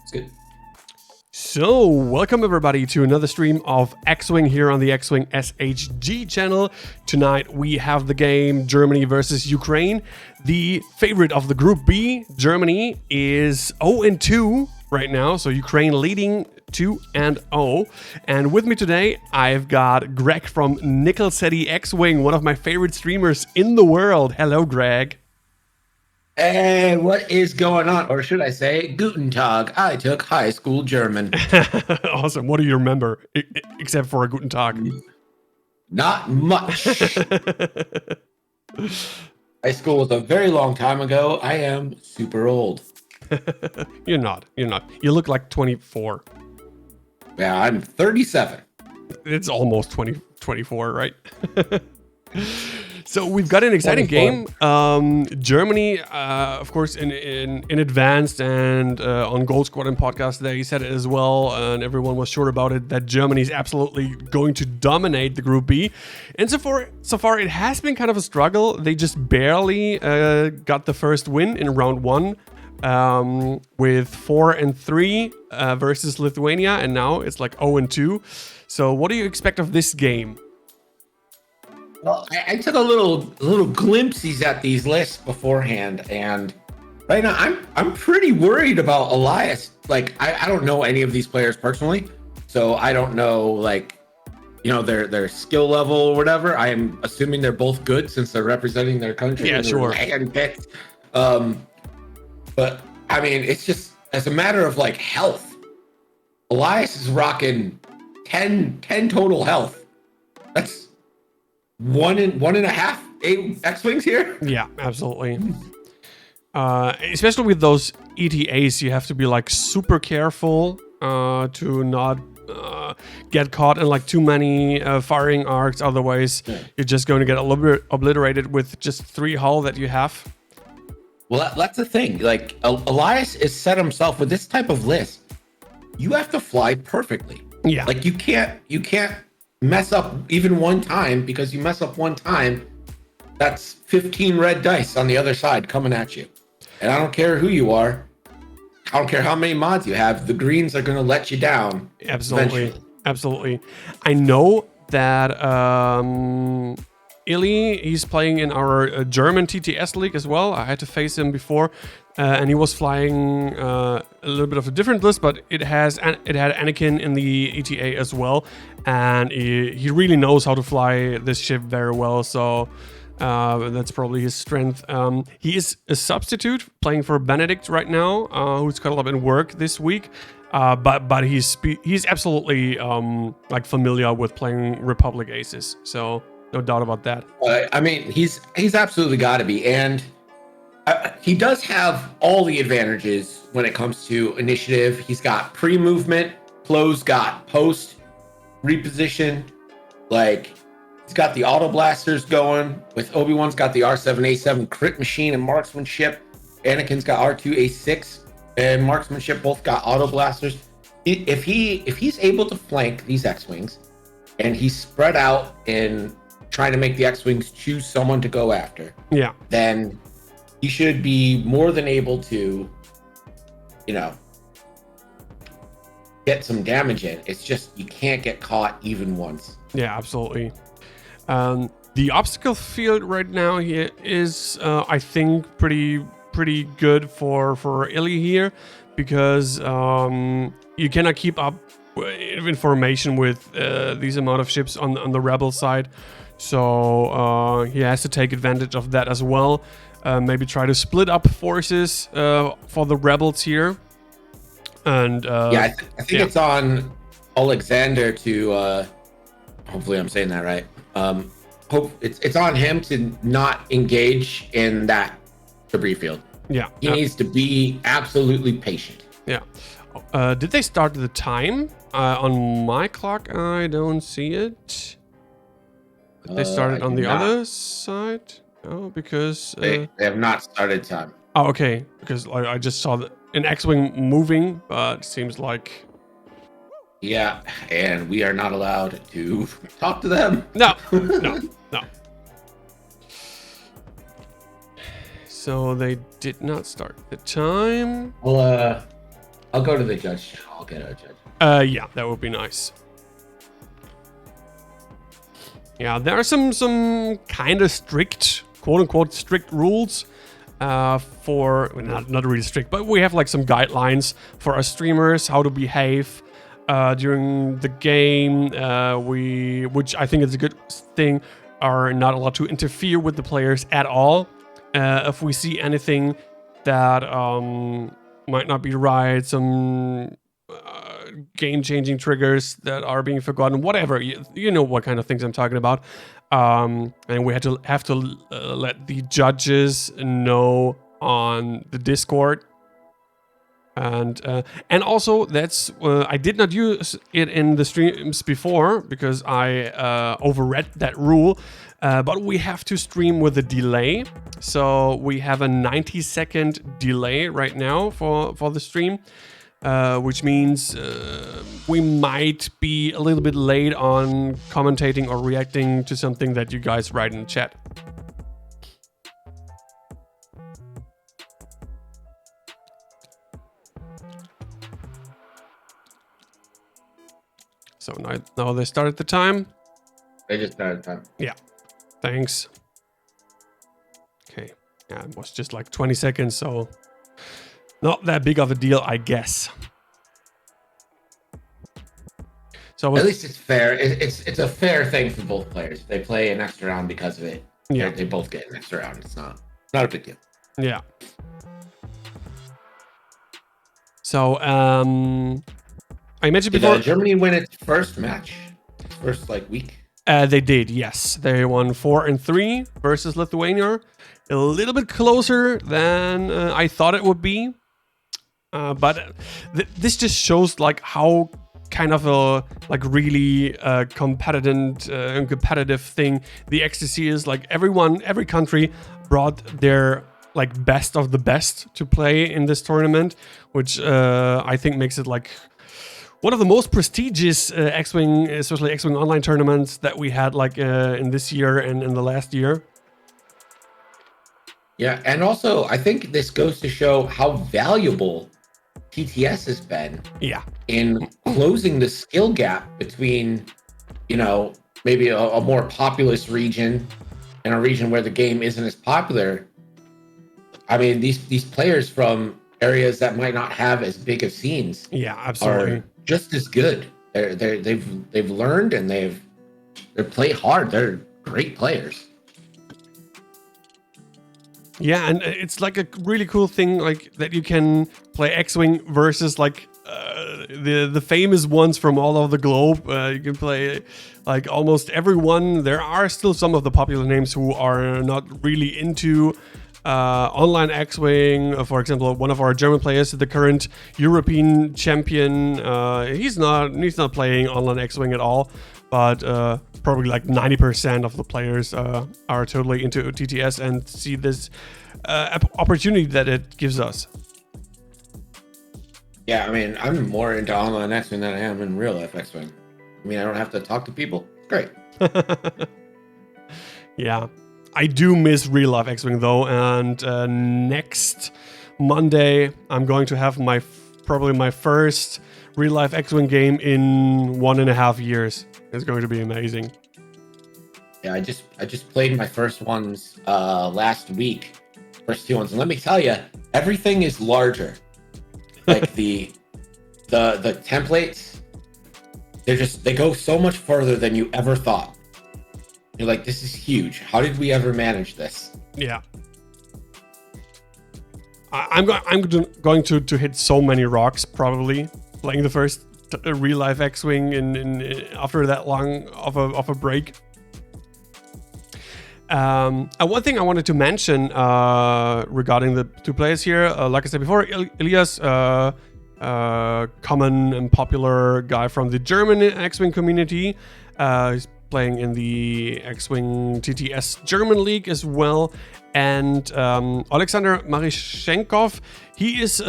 It's good. So, welcome everybody to another stream of X-Wing here on the X-Wing SHG channel. Tonight we have the game Germany versus Ukraine. The favorite of the Group B, Germany, is 0-2 right now. So Ukraine leading 2-0. And with me today, I've got Greg from Nickel City X-Wing, one of my favorite streamers in the world. Hello, Greg. Hey, what is going on? Or should I say, Guten Tag. I took high school German. Awesome. What do you remember, except for a Guten Tag? Not much. High school was a very long time ago. I am super old. You're not. You look like 24. Yeah, I'm 37. It's almost 24, right? So we've got an exciting 24. game. Germany, of course, in advanced and on Gold Squadron podcast, they said it as well, and everyone was sure about it, that Germany is absolutely going to dominate the Group B. And so far, it has been kind of a struggle. They just barely got the first win in round one with 4-3 versus Lithuania, and now it's like 0-2. So what do you expect of this game? Well, I took a little glimpses at these lists beforehand, and right now I'm pretty worried about Ilias. Like I don't know any of these players personally, so I don't know their skill level or whatever. I am assuming they're both good since they're representing their country. Yeah, sure. Handpicked. But I mean, it's just as a matter of like health. Ilias is rocking 10 total health. That's one and a half X-Wings here. Yeah, absolutely. Especially with those ETAs, you have to be like super careful to not get caught in like too many firing arcs. Otherwise, you're just going to get a little bit obliterated with just 3 hull that you have. Well, that's the thing. Like Ilias is set himself with this type of list. You have to fly perfectly. Yeah. Like you can't mess up even one time, because you mess up one time, that's 15 red dice on the other side coming at you. And I don't care who you are. I don't care how many mods you have. The greens are going to let you down. Absolutely. Eventually. Absolutely. I know that Ilias, he's playing in our German TTS league as well. I had to face him before, and he was flying a little bit of a different list, but it had Anakin in the ETA as well, and he really knows how to fly this ship very well. So that's probably his strength. He is a substitute playing for Benedict right now, who's caught up in work this week. But he's absolutely like familiar with playing Republic Aces. So. No doubt about that. I mean, he's absolutely got to be, and he does have all the advantages when it comes to initiative. He's got pre-movement, Close got post, reposition. Like he's got the auto blasters going. With Obi-Wan's got the R7A7 crit machine and marksmanship. Anakin's got R2A6 and marksmanship. Both got auto blasters. If he's able to flank these X-Wings, and he's spread out in trying to make the X-Wings choose someone to go after, then he should be more than able to, get some damage in. It's just you can't get caught even once. Yeah, absolutely. The obstacle field right now here is, I think, pretty good for Ilias here, because you cannot keep up information with these amount of ships on the rebel side. So he has to take advantage of that as well. Maybe try to split up forces for the rebels here. And I think it's on Oleksandr to hopefully I'm saying that right. It's on him to not engage in that debris field. Yeah, he needs to be absolutely patient. Yeah. Did they start the time on my clock? I don't see it. They started on the other side? Oh, because... They have not started time. Oh, okay. Because I just saw an X-Wing moving, but it seems like... Yeah, and we are not allowed to talk to them. No. So they did not start the time. Well, I'll go to the judge channel. I'll get a judge. Yeah, that would be nice. Yeah, there are some kind of strict, quote unquote, strict rules for not really strict, but we have like some guidelines for our streamers how to behave during the game. Which I think is a good thing, are not allowed to interfere with the players at all. If we see anything that might not be right, some game-changing triggers that are being forgotten, whatever, you know what kind of things I'm talking about. And we have to let the judges know on the Discord. And also that's I did not use it in the streams before because I overread that rule. But we have to stream with a delay. So we have a 90-second delay right now for the stream. Which means we might be a little bit late on commentating or reacting to something that you guys write in the chat. So now they started the time. They just started time. Yeah, thanks. Okay, yeah, it was just like 20 seconds, so not that big of a deal, I guess. So at least it's fair. It's a fair thing for both players. They play an extra round because of it. Yeah, they both get an extra round. It's not a big deal. Yeah. So I mentioned before. Did Germany win its first match? First week? They did, yes. They won 4-3 versus Lithuania. A little bit closer than I thought it would be. But this just shows like how kind of a really competitive thing the XTC is. Like every country brought their like best of the best to play in this tournament, which I think makes it like one of the most prestigious X-Wing, especially X-Wing online tournaments that we had like in this year and in the last year. Yeah, and also I think this goes to show how valuable TTS has been in closing the skill gap between, maybe a more populous region and a region where the game isn't as popular. I mean, these players from areas that might not have as big of scenes, absolutely, are just as good. They've learned and they play hard. They're great players. Yeah, and it's like a really cool thing, like that you can play X-Wing versus like the famous ones from all over the globe. You can play like almost everyone. There are still some of the popular names who are not really into online X-Wing. For example, one of our German players, the current European champion, he's not playing online X-Wing at all. But probably like 90% of the players are totally into TTS and see this opportunity that it gives us. Yeah, I mean, I'm more into online X-Wing than I am in real life X-Wing. I mean, I don't have to talk to people. Great. Yeah, I do miss real life X-Wing though, and next Monday I'm going to have probably my first real life X-Wing game in 1.5 years. It's going to be amazing. Yeah, I just played my first ones last week. First 2 ones. And let me tell you, everything is larger. Like the templates, they go so much further than you ever thought. You're like, this is huge. How did we ever manage this? Yeah. I'm going to hit so many rocks probably playing the first real life X-Wing in after that long of a break. One thing I wanted to mention regarding the two players here, like I said before, Ilias, common and popular guy from the German X-Wing community. He's playing in the X-Wing TTS German League as well. And Oleksandr Marishenkov, he is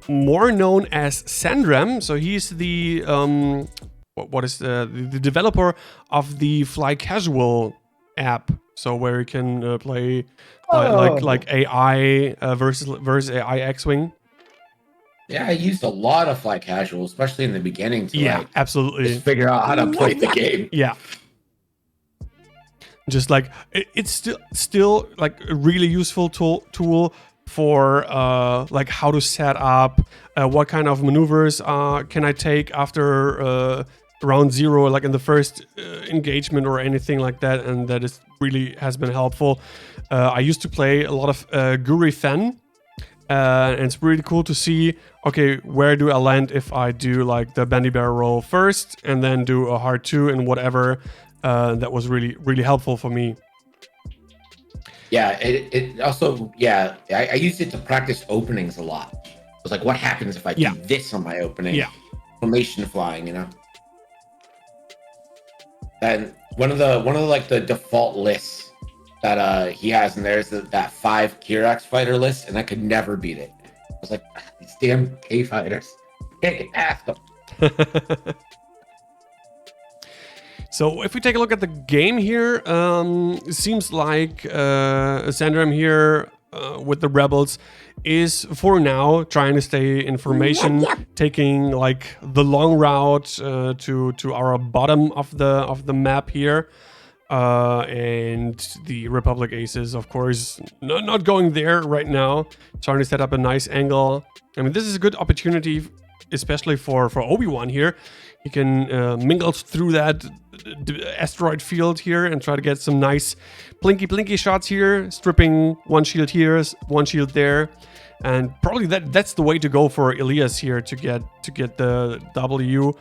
more known as Sandram. So he's the what is the developer of the Fly Casual app. So where you can play like AI versus AI X-Wing. Yeah, I used a lot of fly casual, especially in the beginning, to Yeah, like absolutely. just figure out how to play the game. Yeah. Just like it's still like a really useful tool for like how to set up, what kind of maneuvers can I take after round 0, like in the first engagement or anything like that, and that is really has been helpful. I used to play a lot of Guri Fen, and it's really cool to see, okay, where do I land if I do like the bendy barrel roll first and then do a hard 2 and whatever. That was really helpful for me. Yeah, it also, yeah, I used it to practice openings a lot. It was like, what happens if I do this on my opening? Yeah. Formation flying, you know? And one of the like the default lists that he has in there is that 5 Kirax fighter list, and I could never beat it. I was like, these damn K fighters. Can't ask them. So if we take a look at the game here, it seems like Sandram here with the Rebels is for now trying to stay in formation, taking like the long route to our bottom of the map here. And the Republic Aces, of course, not going there right now, trying to set up a nice angle. I mean, this is a good opportunity, especially for Obi-Wan here. He can mingle through that asteroid field here and try to get some nice blinky shots here, stripping one shield here, one shield there. And probably that's the way to go for Ilias here to get the W.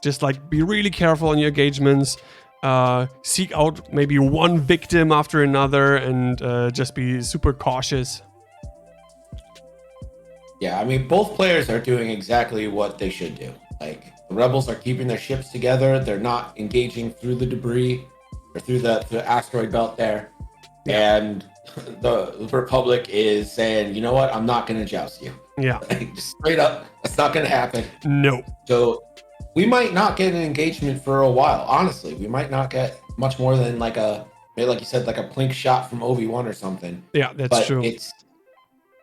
Just like be really careful on your engagements. Seek out maybe one victim after another and just be super cautious. Yeah, I mean, both players are doing exactly what they should do. Like, the Rebels are keeping their ships together. They're not engaging through the debris or through the asteroid belt there. Yeah. And the Republic is saying, you know what? I'm not going to joust you. Yeah. Just straight up, that's not going to happen. No. So we might not get an engagement for a while. Honestly, we might not get much more than like you said, like a plink shot from Obi-Wan or something. Yeah, that's true.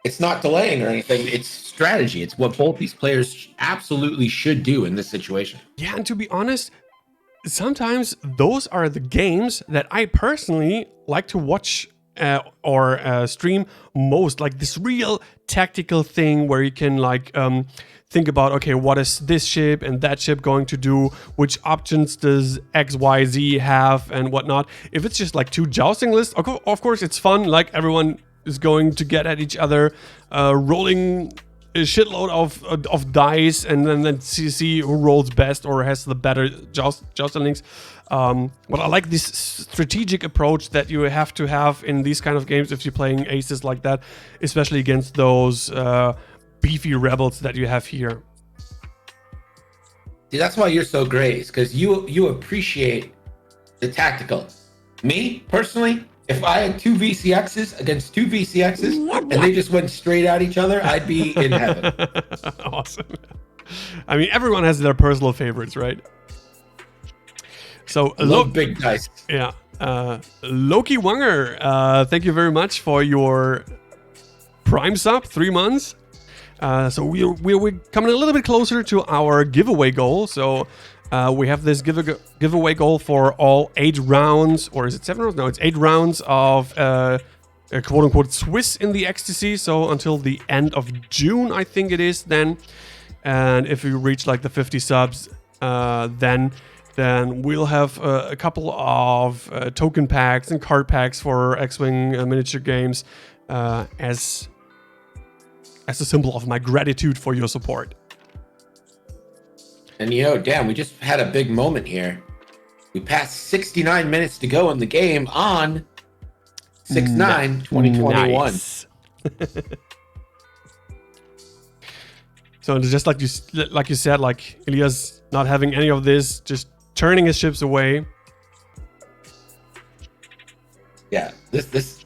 It's not delaying or anything. It's strategy. It's what both these players absolutely should do in this situation. Yeah, and to be honest, sometimes those are the games that I personally like to watch or stream most. Like this real tactical thing where you can like think about, okay, what is this ship and that ship going to do? Which options does XYZ have and whatnot? If it's just like 2 jousting lists, of course it's fun. Like everyone is going to get at each other, rolling a shitload of dice, and then see who rolls best or has the better joustlings. But I like this strategic approach that you have to have in these kind of games if you're playing aces like that, especially against those beefy rebels that you have here. See, that's why you're so great, is because you appreciate the tactical. Me, personally, if I had 2 VCXs against 2 VCXs and they just went straight at each other, I'd be in heaven. Awesome. I mean, everyone has their personal favorites, right? So, love big dice. Yeah. Loki Wanger, thank you very much for your Prime sub, 3 months. So we're coming a little bit closer to our giveaway goal. So we have this giveaway goal for all 8 rounds, or is it 7 rounds? No, it's 8 rounds of quote unquote Swiss in the XTC. So until the end of June, I think it is then. And if we reach like the 50 subs, then we'll have a couple of token packs and card packs for X-Wing miniature games as a symbol of my gratitude for your support. And damn, we just had a big moment here. We passed 69 minutes to go in the game on 6/9/2021. Nice. So just like you said, like Ilias not having any of this, just turning his ships away. Yeah, this,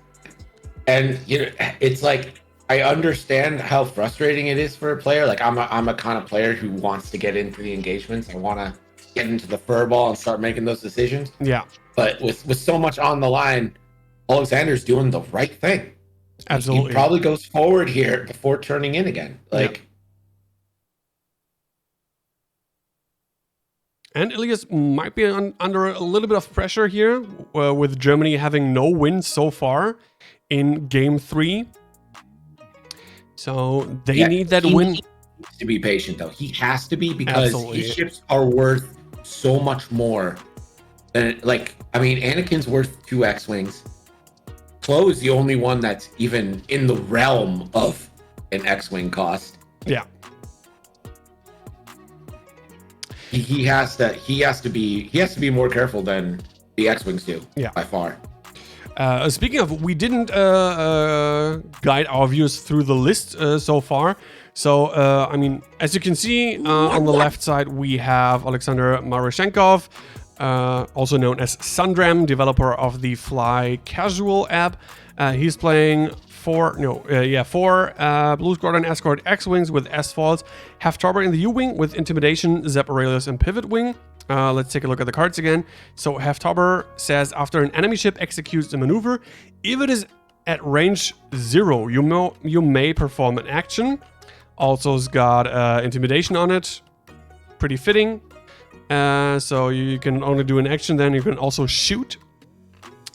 and it's like, I understand how frustrating it is for a player. Like I'm a kind of player who wants to get into the engagements. I want to get into the furball and start making those decisions. Yeah. But with so much on the line, Oleksandr's doing the right thing. Absolutely. He probably goes forward here before turning in again. Like, and Ilias might be under a little bit of pressure here, with Germany having no wins so far in game 3. So they need that win. He needs to be patient, though. He has to be, because Absolutely. his ships are worth so much more than, like, I mean, Anakin's worth 2 X-Wings. Chloe is the only one that's even in the realm of an X-Wing cost. Yeah. He has to be more careful than the X-Wings do, by far. Speaking of, we didn't guide our viewers through the list so far. So, I mean, as you can see, on the left side, we have Oleksandr Marishenkov, also known as Sundram, developer of the Fly Casual app. He's playing 4 Blue Squadron Escort X-Wings with S-Falls, Haftarber in the U-Wing with Intimidation, Zep Aurelius, and Pivot Wing. Let's take a look at the cards again. So Haftarber says, after an enemy ship executes a maneuver, if it is at range 0, you may perform an action. Also's got Intimidation on it. Pretty fitting. So you can only do an action, then you can also shoot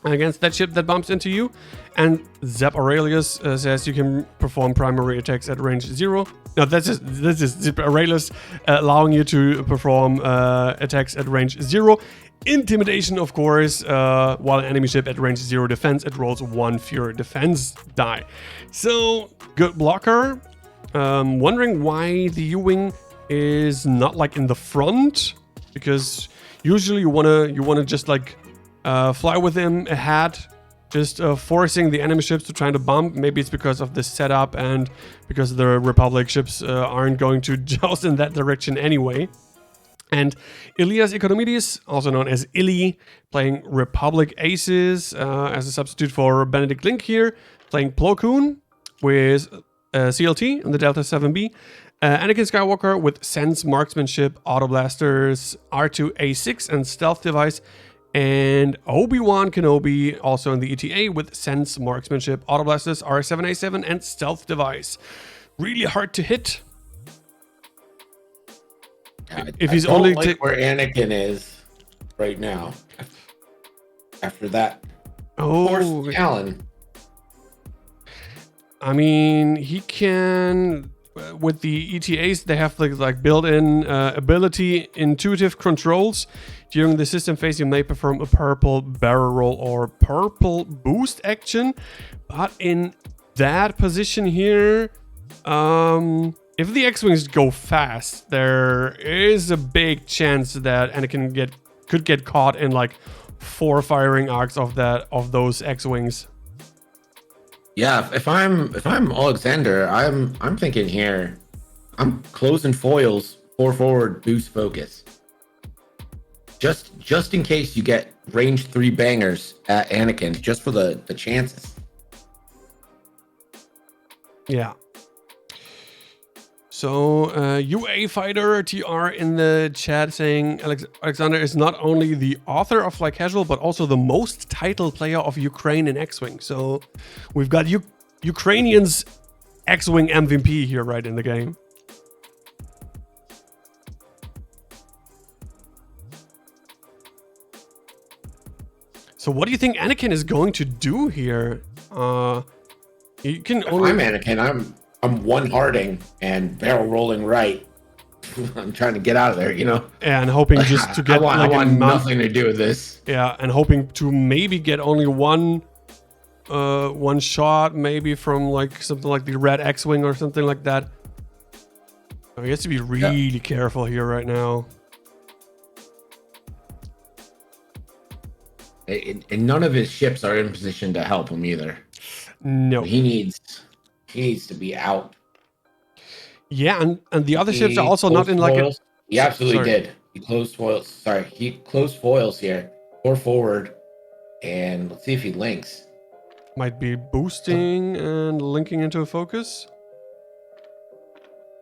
against that ship that bumps into you. And Zep Aurelius says you can perform primary attacks at range 0. No, this is Zep Aurelius allowing you to perform attacks at range 0. Intimidation, of course, while an enemy ship at range 0 defense, it rolls 1 Fury defense die. So, good blocker. Wondering why the U-Wing is not like in the front, because usually you wanna just like fly with him ahead, just forcing the enemy ships to try to bump. Maybe it's because of the setup and because the Republic ships aren't going to joust in that direction anyway. And Ilias Ikonimidis, also known as Ili, playing Republic Aces as a substitute for Benedict Link here, playing Plo Koon with CLT and the Delta 7B. Anakin Skywalker with Sense, Marksmanship, Auto Blasters, R2A6 and Stealth Device. And Obi-Wan Kenobi, also in the ETA, with Sense, Marksmanship, Auto Blasters, R7A7 and Stealth Device. Really hard to hit. If he's only like where Anakin is right now. After that, forced Alan. I mean, he can. With the ETAs, they have like built-in ability intuitive controls. During the system phase, you may perform a purple barrel roll or purple boost action. But in that position here, if the X-Wings go fast, there is a big chance that Anakin could get caught in like 4 firing arcs of those X-Wings. Yeah, if I'm Oleksandr, I'm thinking here, I'm closing foils, 4 forward, boost focus. Just in case you get range 3 bangers at Anakin, just for the chances. Yeah. So, UA Fighter TR in the chat saying Oleksandr is not only the author of Fly Casual, but also the most titled player of Ukraine in X-Wing. So, we've got Ukrainians X-Wing MVP here right in the game. So, what do you think Anakin is going to do here? You can only... I'm Anakin. I'm one harding and barrel rolling right. I'm trying to get out of there, you know. And hoping just to get I want nothing to do with this. Yeah, and hoping to maybe get only one shot, maybe from like something like the red X-Wing or something like that. So he has to be really careful here right now. And none of his ships are in position to help him either. No. He needs to be out. Yeah, and the other ships are also not in like foils. He absolutely did. He closed foils. Sorry, he closed foils here. 4 forward. And let's see if he links. Might be boosting and linking into a focus.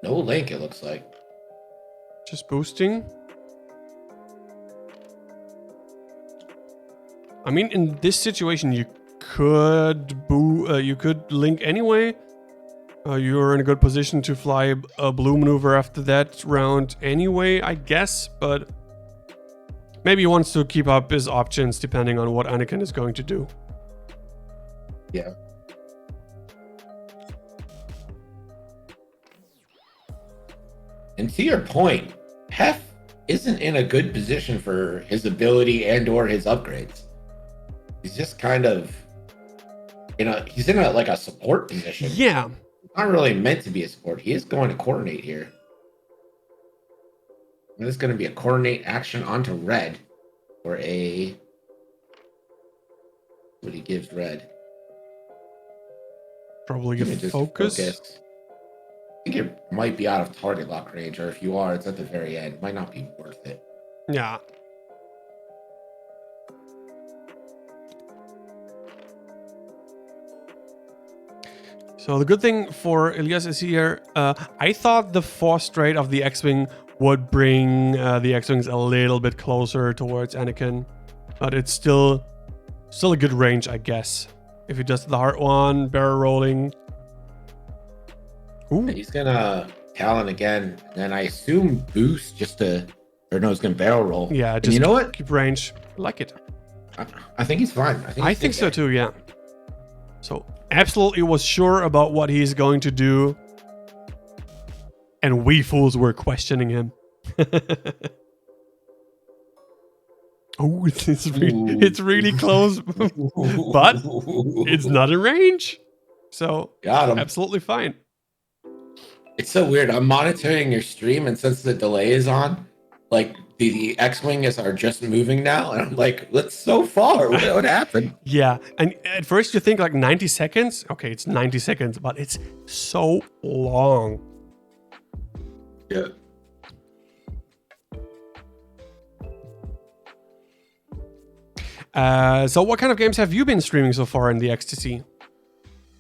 No link, it looks like. Just boosting. I mean, in this situation, you you could link anyway. You're in a good position to fly a blue maneuver after that round anyway, I guess, but maybe he wants to keep up his options depending on what Anakin is going to do. Yeah. And to your point, Hef isn't in a good position for his ability and or his upgrades. He's just kind of, he's in like a support position. Yeah. Not really meant to be a support. He is going to coordinate here. And this is going to be a coordinate action onto red. Or what he gives red. Probably Give a me just focus. I think it might be out of target lock range, or if you are, it's at the very end. It might not be worth it. Yeah. So the good thing for Ilias is here, I thought the force rate of the X-Wing would bring the X-Wings a little bit closer towards Anakin. But it's still a good range, I guess. If he does the hard one, barrel rolling. Ooh. He's gonna Talon again, and I assume boost he's gonna barrel roll. Yeah, and just you know what? Keep range. I like it. I think he's fine. I think so too, yeah. So absolutely was sure about what he's going to do. And we fools were questioning him. Oh, it's really close, but it's not in range. So got him. Absolutely fine. It's so weird. I'm monitoring your stream, and since the delay is on, like the X-Wing are just moving now, and I'm like, that's so far. What happened? Yeah, and at first you think like 90 seconds. Okay, it's 90 seconds, but it's so long. Yeah. So what kind of games have you been streaming so far in the XTC?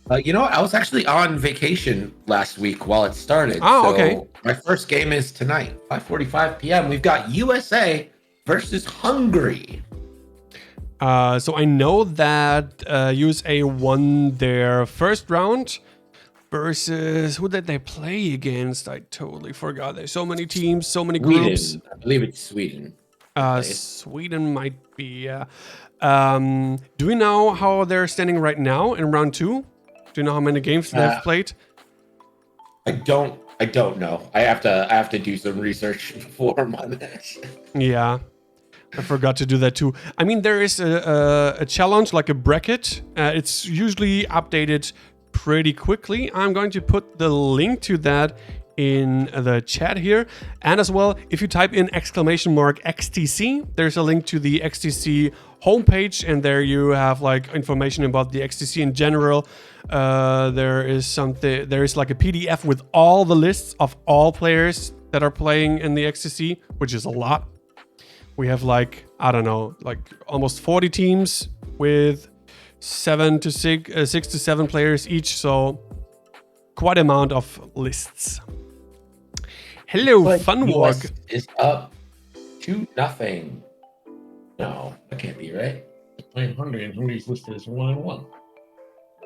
I was actually on vacation last week while it started. Oh, okay. My first game is tonight, 5:45 p.m. We've got USA versus Hungary. So I know that USA won their first round versus who did they play against? I totally forgot. There's so many teams, so many groups. Sweden. I believe it's Sweden. Sweden might be. Do we know how they're standing right now in round 2? Do you know how many games they've played? I don't know. I have to do some research before my match. Yeah, I forgot to do that too. I mean, there is a challenge, like a bracket. It's usually updated pretty quickly. I'm going to put the link to that in the chat here. And as well, if you type in !XTC, there's a link to the XTC homepage, and there you have like information about the XTC in general. There is like a PDF with all the lists of all players that are playing in the XTC, which is a lot. We have like, I don't know, like almost 40 teams with 6 to 7 players each. So quite amount of lists. Hello, Funwalk. Is up 2-0. No, that can't be right. They're playing Hungary, and Hungary's listed as 1-1.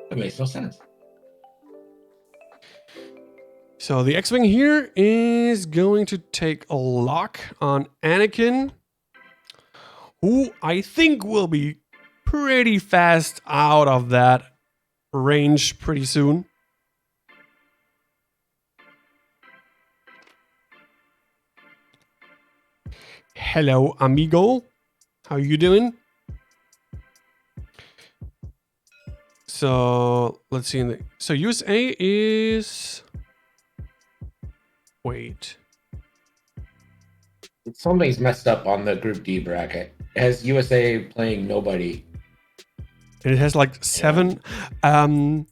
That makes no sense. So the X-Wing here is going to take a lock on Anakin, who I think will be pretty fast out of that range pretty soon. Hello, amigo. How you doing? So let's see. So USA is... Wait. Something's messed up on the Group D bracket. It has USA playing nobody. And it has like 7. No,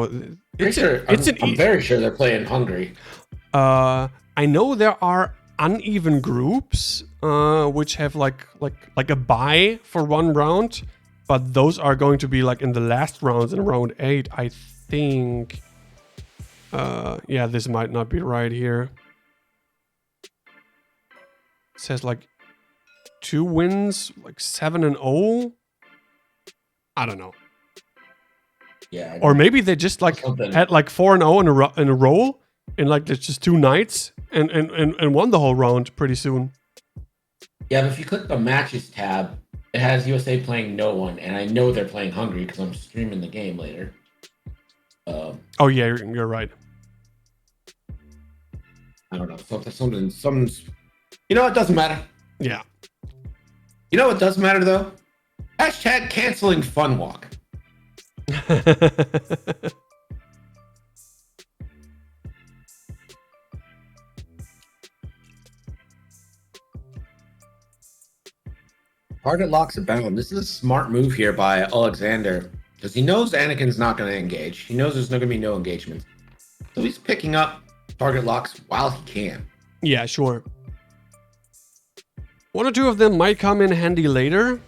I'm very sure they're playing Hungary. I know there are uneven groups, which have like a bye for one round, but those are going to be like in the last rounds in round 8, I think. Yeah, this might not be right here. It says like 2 wins, like 7-0. I don't know. Yeah. Or maybe they just like Something. had like 4-0 in a row in like just 2 nights and won the whole round pretty soon. Yeah, but if you click the matches tab, it has USA playing no one, and I know they're playing Hungary because I'm streaming the game later. Oh yeah, you're right. I don't know, something. You know, it doesn't matter. Yeah. You know what does matter though? Hashtag canceling Fun Walk. Target locks abound. This is a smart move here by Oleksandr because he knows Anakin's not going to engage. He knows there's not going to be no engagement. So he's picking up target locks while he can. Yeah, sure. 1 or 2 of them might come in handy later.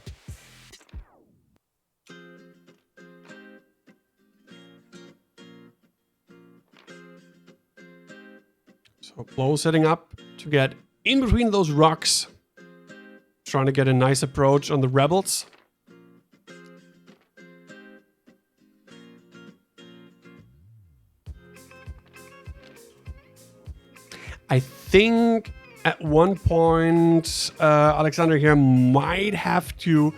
So Plo setting up to get in between those rocks. Trying to get a nice approach on the rebels. I think at one point Oleksandr here might have to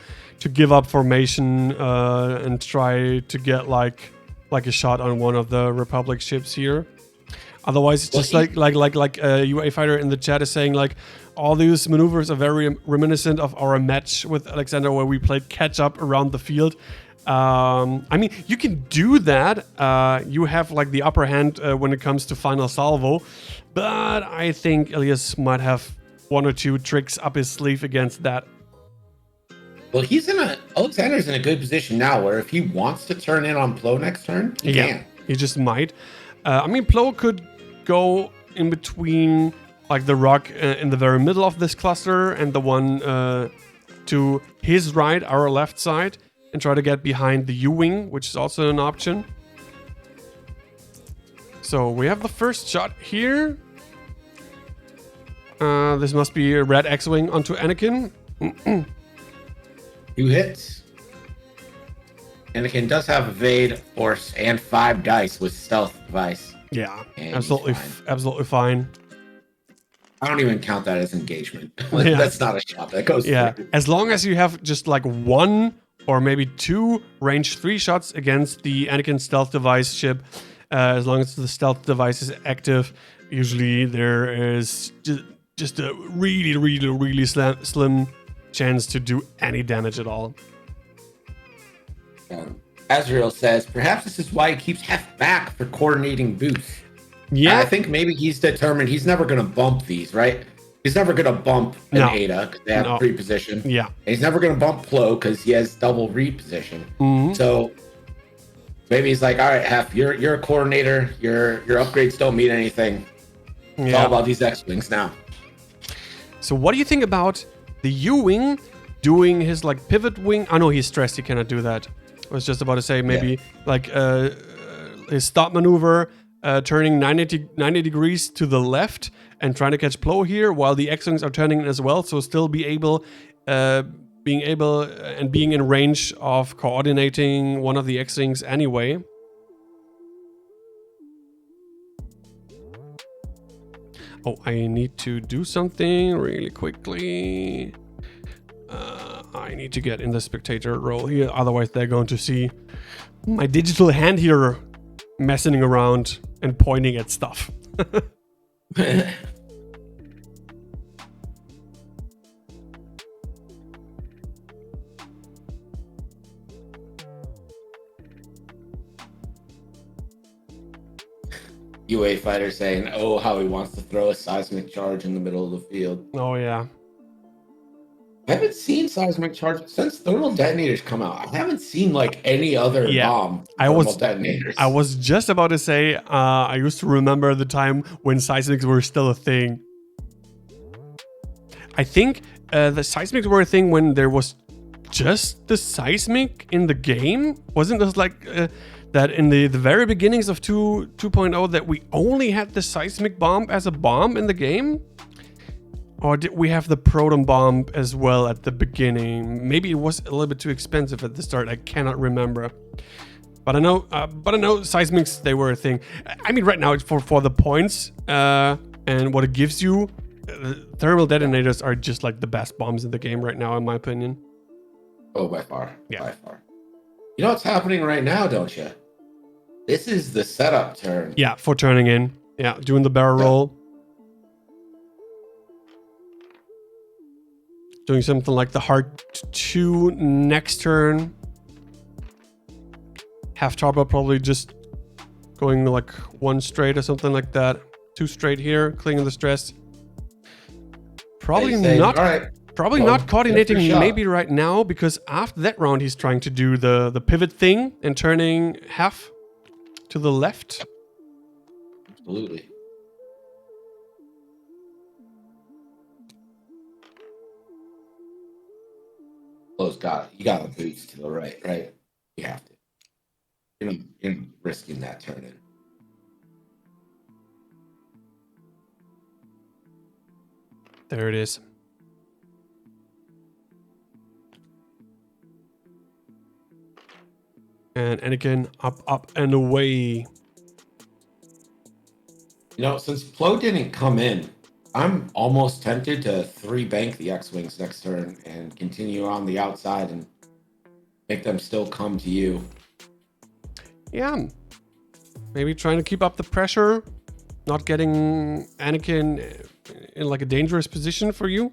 give up formation and try to get like a shot on one of the Republic ships here. Otherwise, it's just like a UA fighter in the chat is saying, like, all these maneuvers are very reminiscent of our match with Oleksandr where we played catch up around the field. I mean, you can do that. You have like the upper hand when it comes to final salvo, but I think Ilias might have 1 or 2 tricks up his sleeve against that. Well, Oleksandr's in a good position now where if he wants to turn in on Plo next turn, he can. He just might. I mean, Plo could go in between like the rock in the very middle of this cluster and the one to his right, our left side, and try to get behind the U-wing, which is also an option. So we have the first shot here. This must be a red X-wing onto Anakin. 2 hits. Anakin does have evade, force, and 5 dice with stealth device. Yeah, And absolutely fine. I don't even count that as engagement. Yeah. That's not a shot that goes through. As long as you have just like 1 or maybe 2 range 3 shots against the Anakin stealth device ship, as long as the stealth device is active, usually there is just a really slim chance to do any damage at all. Azrael says, perhaps this is why he keeps half back for coordinating boosts. Yeah. I think maybe he's determined he's never going to bump these, right? He's never going to bump an Ada because they have pre-position. Yeah. And he's never going to bump Plo because he has double reposition. So maybe he's like, all right, Hef, you're a coordinator. Your upgrades don't mean anything. It's all about these X-Wings now. So what do you think about the U-wing doing his like pivot wing? Oh no, he's stressed. He cannot do that. I was just about to say maybe like his stop maneuver, turning 90 degrees to the left and trying to catch Plo here while the X-Wings are turning as well. So still being able and being in range of coordinating one of the X-Wings anyway. Oh, I need to do something really quickly. I need to get in the spectator role here, otherwise they're going to see my digital hand here messing around and pointing at stuff. UA fighter saying, oh, how he wants to throw a seismic charge in the middle of the field. Oh, yeah. I haven't seen seismic charge since thermal detonators come out. I haven't seen like any other bomb thermal detonators. I was just about to say, I used to remember the time when seismics were still a thing. I think the seismics were a thing when there was just the seismic in the game. Wasn't this like that in the very beginnings of 2.0 that we only had the seismic bomb as a bomb in the game? Or did we have the proton bomb as well at the beginning? Maybe it was a little bit too expensive at the start. I cannot remember. But I know seismics, they were a thing. I mean, right now it's for the points and what it gives you. Thermal detonators are just like the best bombs in the game right now, in my opinion. Oh, by far. Yeah. By far. You know what's happening right now, don't you? This is the setup turn. Yeah, for turning in. Yeah, doing the barrel roll. Doing something like the hard 2 next turn. Half turbo probably just going like 1 straight or something like that. 2 straight here, clearing the stress. Probably not. All right. Probably not coordinating maybe right now, because after that round he's trying to do the pivot thing and turning half to the left. Absolutely. Close, got it. You got a boost to the right? You have to. You're risking that turn in. There it is. And Anakin up and away. Since Plo didn't come in, I'm almost tempted to 3-bank the X-Wings next turn and continue on the outside and make them still come to you. Yeah. Maybe trying to keep up the pressure, not getting Anakin in like a dangerous position for you.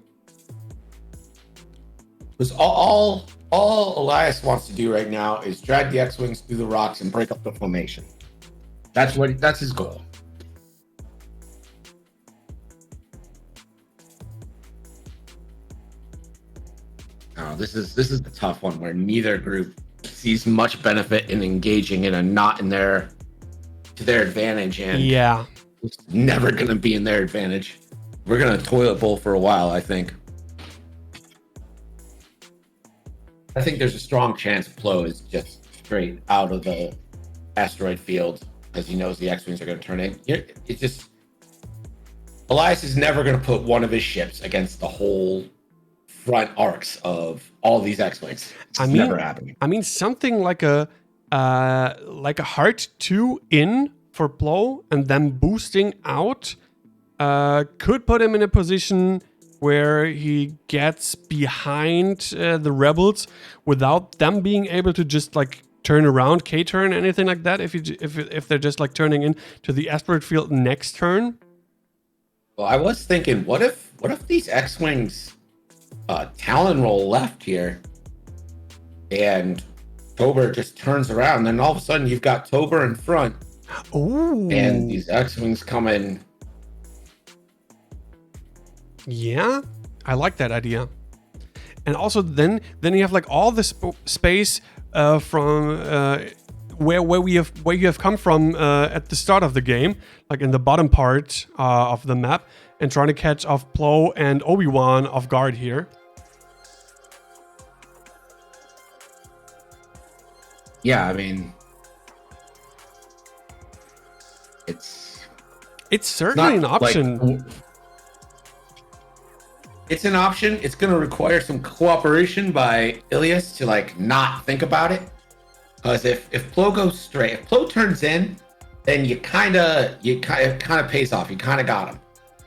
Because all Elias wants to do right now is drag the X-Wings through the rocks and break up the formation. That's his goal. This is the tough one where neither group sees much benefit in engaging in a not in to their advantage, and yeah, it's never gonna be in their advantage. We're gonna toilet bowl for a while, I think. I think there's a strong chance Plo is just straight out of the asteroid field because he knows the X-Wings are gonna turn in. It's just Elias is never gonna put one of his ships against the whole front arcs of all these X-Wings. It's never happening. I mean, something like a hard 2 in for Plo and then boosting out could put him in a position where he gets behind the rebels without them being able to just like turn around, K-turn, anything like that. If they're just like turning in to the asteroid field next turn. Well, I was thinking, what if these X-Wings Talon roll left here and Tober just turns around, then all of a sudden you've got Tober in front. Ooh. And these X-Wings come in. Yeah, I like that idea. And also then you have like all the space from where you have come from at the start of the game, like in the bottom part of the map, and trying to catch off Plo and Obi-Wan off guard here. Yeah, I mean, it's certainly an option. It's an option. It's going to require some cooperation by Ilias to like not think about it. Because if Plo goes straight, if Plo turns in, then it kind of pays off. You kind of got him.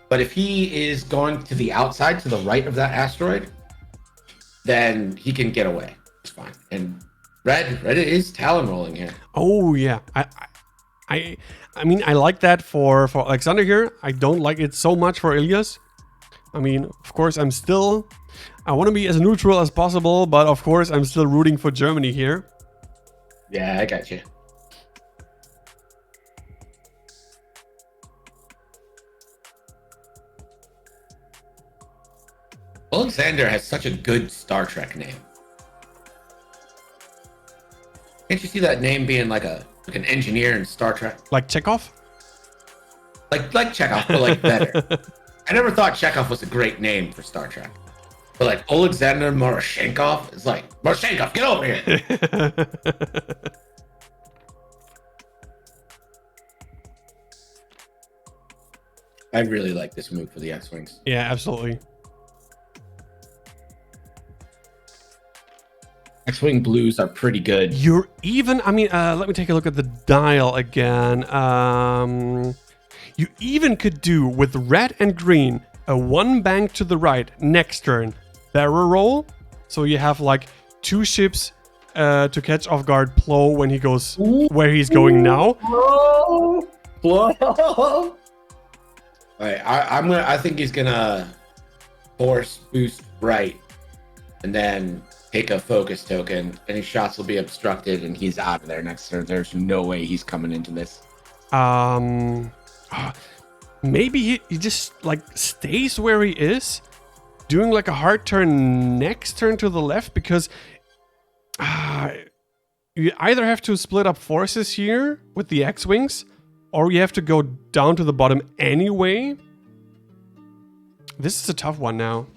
But if he is going to the outside, to the right of that asteroid, then he can get away. It's fine. And Red is Talon rolling here. Oh yeah, I mean I like that for Oleksandr here. I don't like it so much for Ilias. I mean, of course, I want to be as neutral as possible, but of course, I'm still rooting for Germany here. Yeah, I got you. Oleksandr has such a good Star Trek name. Can't you see that name being like an engineer in Star Trek? Like Chekhov? Like Chekhov, but like better. I never thought Chekhov was a great name for Star Trek. But like Oleksandr Marishenkov, it's like, Marishenkov, get over here. I really like this move for the X-Wings. Yeah, absolutely. X-Wing blues are pretty good. You're even, I mean, let me take a look at the dial again. You even could do with red and green a 1 bank to the right next turn barrel roll. So you have like 2 ships to catch off guard Plo when he goes where he's going now. Whoa! All right, I think he's gonna force boost right, and then take a focus token. Any shots will be obstructed, and he's out of there next turn. There's no way he's coming into this. Maybe he just like stays where he is, doing like a hard turn next turn to the left, because you either have to split up forces here with the X-Wings, or you have to go down to the bottom anyway. This is a tough one now.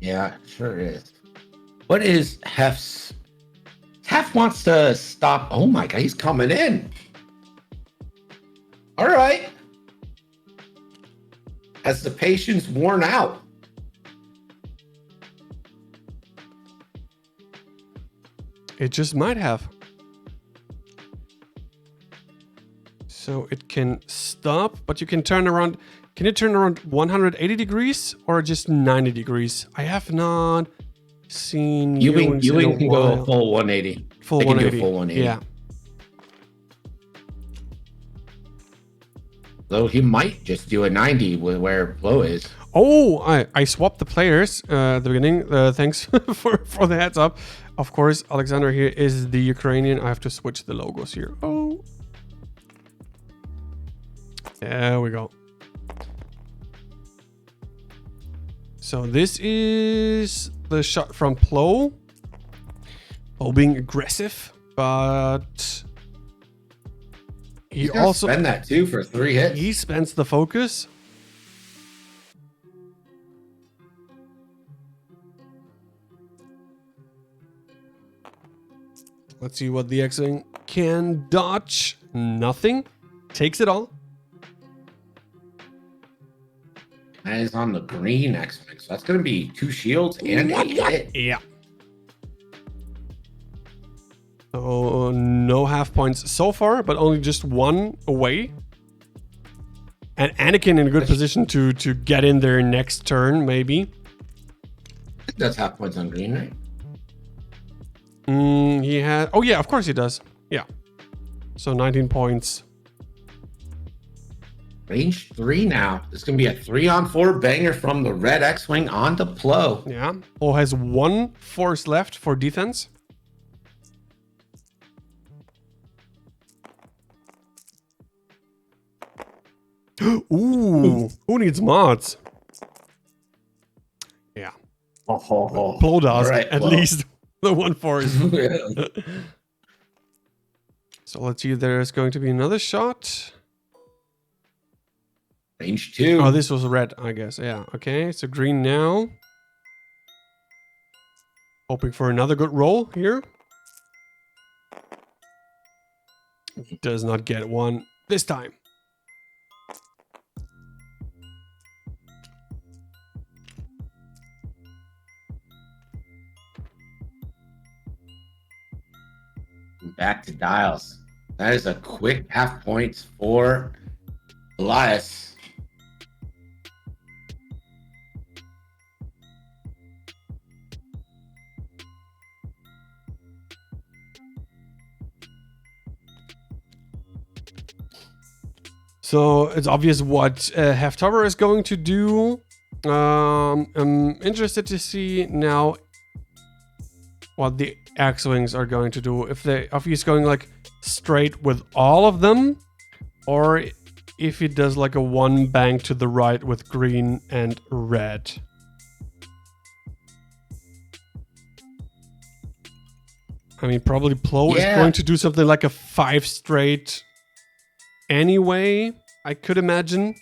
Yeah, sure is. What is Hef's? Hef wants to stop. Oh my god, he's coming in. All right. Has the patience worn out? It just might have. So it can stop, but you can turn around. Can you turn around 180 degrees or just 90 degrees? I have not seen Ewing can while. go full 180. Full They 180. can do full 180. Yeah. Though he might just do a 90 with where Plo is. Oh, I swapped the players at the beginning. Thanks for the heads up. Of course, Oleksandr here is the Ukrainian. I have to switch the logos here. Oh. There we go. So this is the shot from Plo. Plo being aggressive, but he also spend that too for 3 hits. He spends the focus. Let's see what the X-Wing can dodge. Nothing. Takes it all. That is on the green X-Wing. So that's going to be 2 shields and a hit. Yeah. So no half points so far, but only just 1 away. And Anakin in a good position to get in there next turn, maybe. I think that's half points on green, right? He had... Oh, yeah, of course he does. Yeah. So 19 points. Range 3 now. This is going to be a 3-on-4 banger from the red X-Wing onto Plo. Yeah. Plo has 1 force left for defense. Ooh. Who needs mods? Yeah. Plo does, right, at Plo. least. The 1 force. So let's see if there's going to be another shot. Range 2. Oh, this was red, I guess. Yeah, okay. So green now. Hoping for another good roll here. Does not get one this time. Back to dials. That is a quick half points for Ilias. So it's obvious what Haftover is going to do. I'm interested to see now what the X-Wings are going to do. If he's going like straight with all of them, or if he does like a 1 bank to the right with green and red. I mean, probably Plo is going to do something like a 5 straight anyway, I could imagine,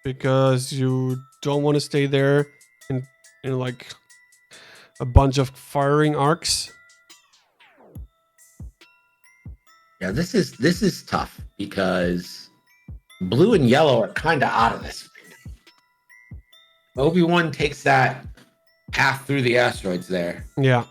because you don't want to stay there in like a bunch of firing arcs. Yeah, this is tough because blue and yellow are kind of out of this. Obi-Wan takes that path through the asteroids there. Yeah.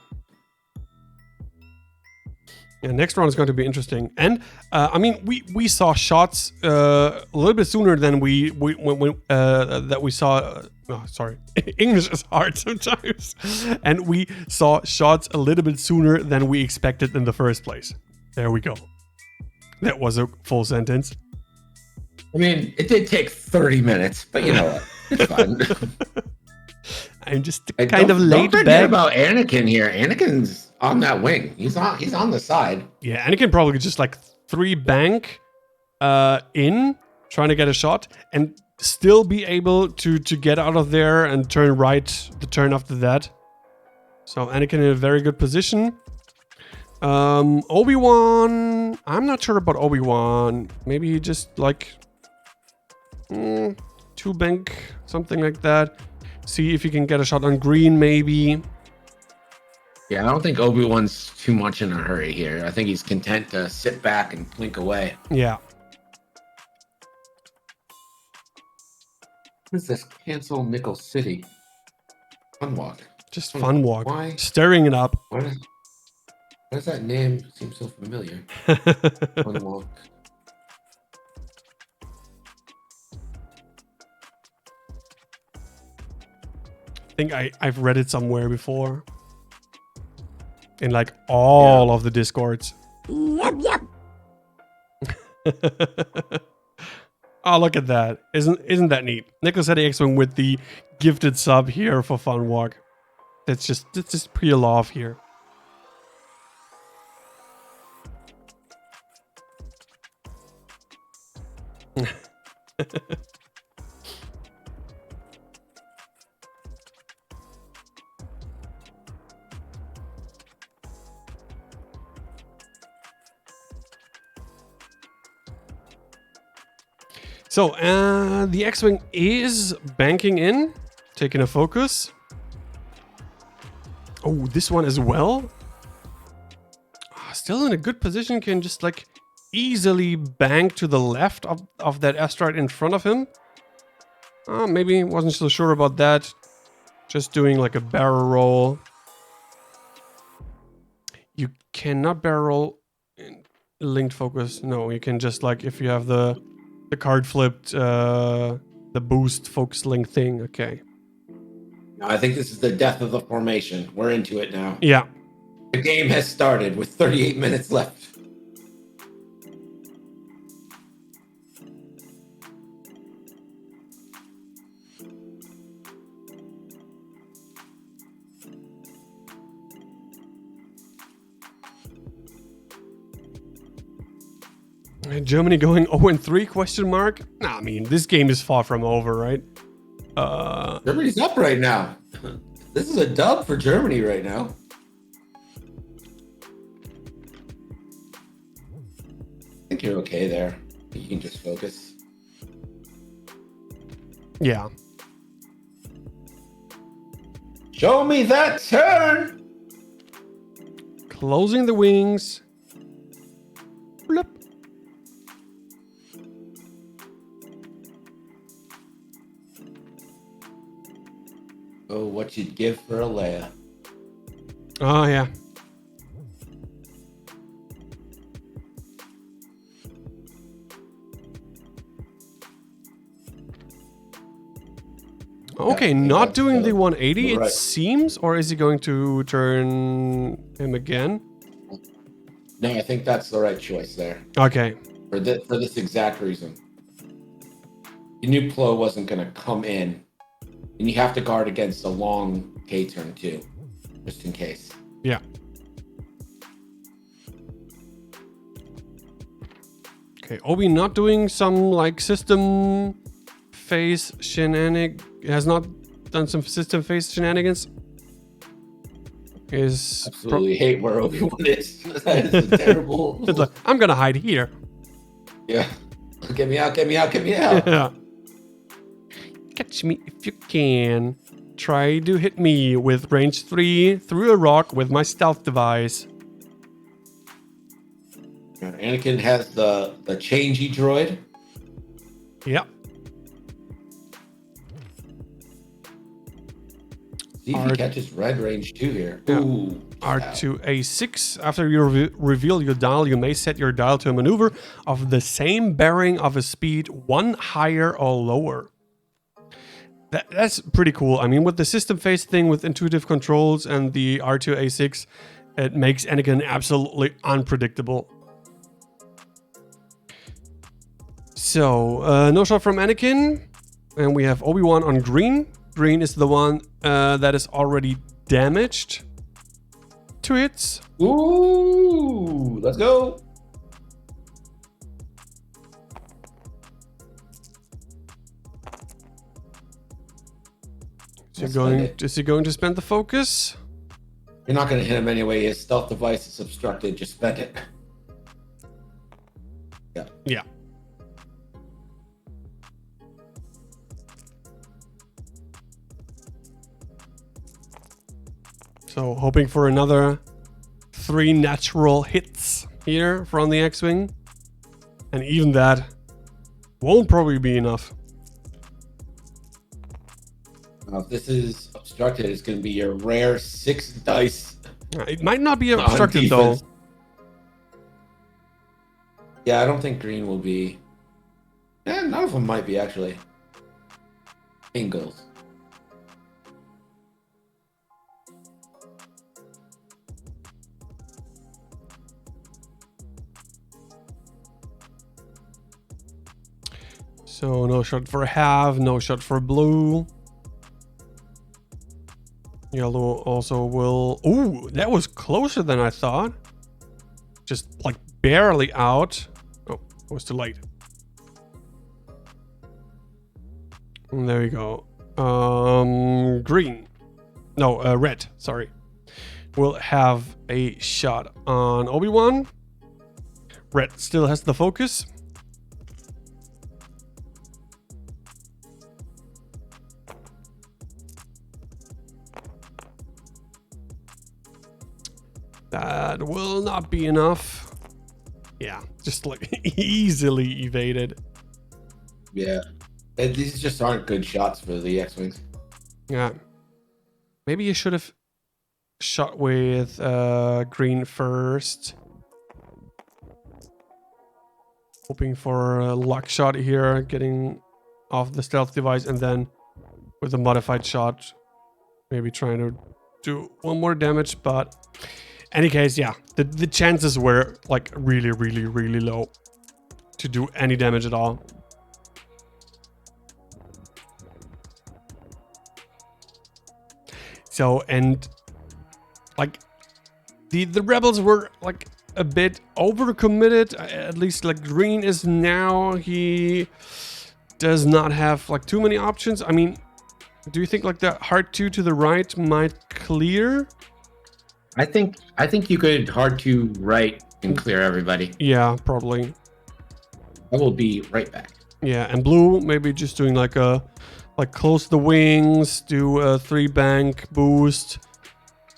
Yeah, next round is going to be interesting, and I mean, we saw shots a little bit sooner than we that we saw. Oh, sorry, English is hard sometimes, and we saw shots a little bit sooner than we expected in the first place. There we go. That was a full sentence. I mean, it did take 30 minutes, but you know what? It's fun. I'm just kind of laid don't forget back about Anakin here. Anakin's on that wing. He's on the side. Yeah, Anakin probably just like 3 bank in, trying to get a shot, and still be able to get out of there and turn right the turn after that. So Anakin in a very good position. Obi-Wan, I'm not sure about Obi-Wan. Maybe he just like 2 bank, something like that. See if he can get a shot on green, maybe. Yeah, I don't think Obi-Wan's too much in a hurry here. I think he's content to sit back and blink away. Yeah. What is this? Cancel Nickel City. Fun walk. Just fun walk. Why? Stirring it up. Why does that name seem so familiar? Fun walk. I think I've read it somewhere before. In like all of the discords. Yep. Oh, look at that. Isn't that neat? Nicholas had the X-Wing with the gifted sub here for Fun Walk. That's just pure love here. So, the X-Wing is banking in, taking a focus. Oh, this one as well. Still in a good position, can just like easily bank to the left of that asteroid in front of him. Maybe wasn't so sure about that. Just doing like a barrel roll. You cannot barrel roll in linked focus. No, you can just like, if you have the card flipped, the boost focus link thing. Okay. No, I think this is the death of the formation. We're into it now. Yeah. The game has started with 38 minutes left. Germany going 0-3 question mark? Nah, I mean, this game is far from over, right? Germany's up right now. This is a dub for Germany right now. I think you're okay there. You can just focus. Yeah. Show me that turn. Closing the wings. Bloop. Oh, what you'd give for a Leia. Oh, yeah. Okay, not doing the 180, it seems, or is he going to turn him again? No, I think that's the right choice there. Okay. For this exact reason. You knew Plo wasn't going to come in, and you have to guard against a long K-turn too, just in case. Yeah. Okay, Obi not doing some like system phase shenanigans, has not done some system phase shenanigans. Is absolutely hate where Obi-Wan is. That is a terrible. It's like, I'm gonna hide here. Yeah. Get me out, get me out, get me out. Yeah. Catch me if you can. Try to hit me with range 3 through a rock with my stealth device. Anakin has the changey droid. Yep. See if he catches red range too here. Yeah. Ooh. R2 A6. After you reveal your dial, you may set your dial to a maneuver of the same bearing of a speed, one higher or lower. That's pretty cool. I mean, with the system phase thing, with intuitive controls and the R2 A6, it makes Anakin absolutely unpredictable. So, no shot from Anakin. And we have Obi-Wan on green. Green is the one that is already damaged. 2 hits. Ooh, let's go. Is he going to spend the focus? You're not going to hit him anyway. His stealth device is obstructed. Just spend it. Yeah. Yeah. So hoping for another 3 natural hits here from the X-Wing. And even that won't probably be enough. Now, if this is obstructed, it's going to be your rare 6 dice. It might not be obstructed though. Yeah, I don't think green will be. Yeah, none of them might be actually. Ingles. So no shot for half, no shot for blue. Yellow also will... Ooh, that was closer than I thought. Just like barely out. Oh, it was too late. And there we go. Green. No, red, sorry. We'll have a shot on Obi-Wan. Red still has the focus. That will not be enough. Yeah, just like easily evaded. Yeah. These just aren't good shots for the X-Wings. Yeah. Maybe you should have shot with green first. Hoping for a luck shot here, getting off the stealth device, and then with a modified shot, maybe trying to do 1 more damage, but any case, yeah, the chances were like really, really, really low to do any damage at all. So, and like the rebels were like a bit overcommitted. At least like green is now, he does not have like too many options. I mean, do you think like the hard 2 to the right might clear? I think you could hard to right and clear everybody. Yeah, probably. I will be right back. Yeah, and blue maybe just doing like a close the wings, do a 3 bank boost.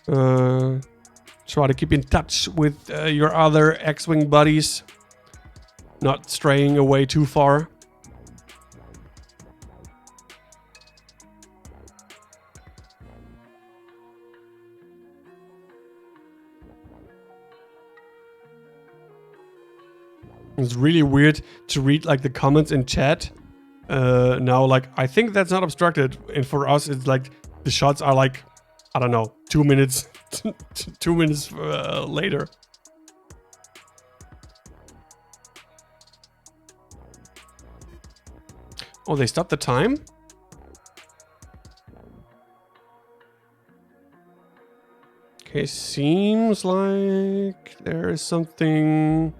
Try to keep in touch with your other X-Wing buddies, not straying away too far. It's really weird to read like the comments in chat. Now, like, I think that's not obstructed. And for us, it's like the shots are like, I don't know, 2 minutes, 2 minutes later. Oh, they stopped the time? Okay, seems like there is something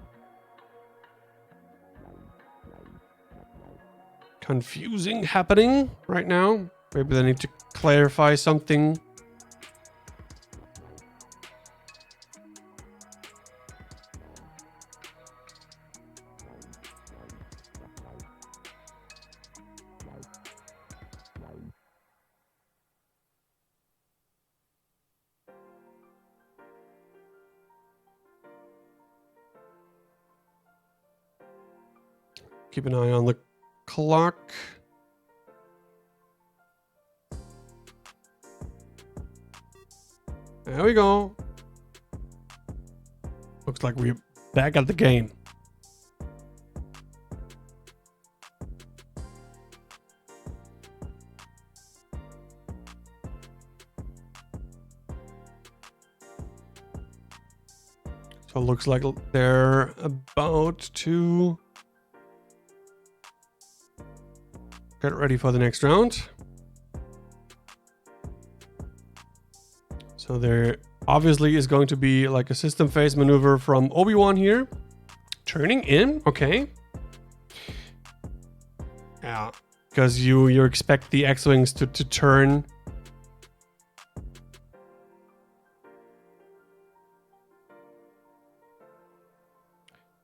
confusing happening right now. Maybe they need to clarify something. Keep an eye on the clock. There we go. Looks like we're back at the game. So it looks like they're about to get ready for the next round. So there obviously is going to be like a system phase maneuver from Obi-Wan here. Turning in, okay. Yeah, because you expect the X-Wings to turn.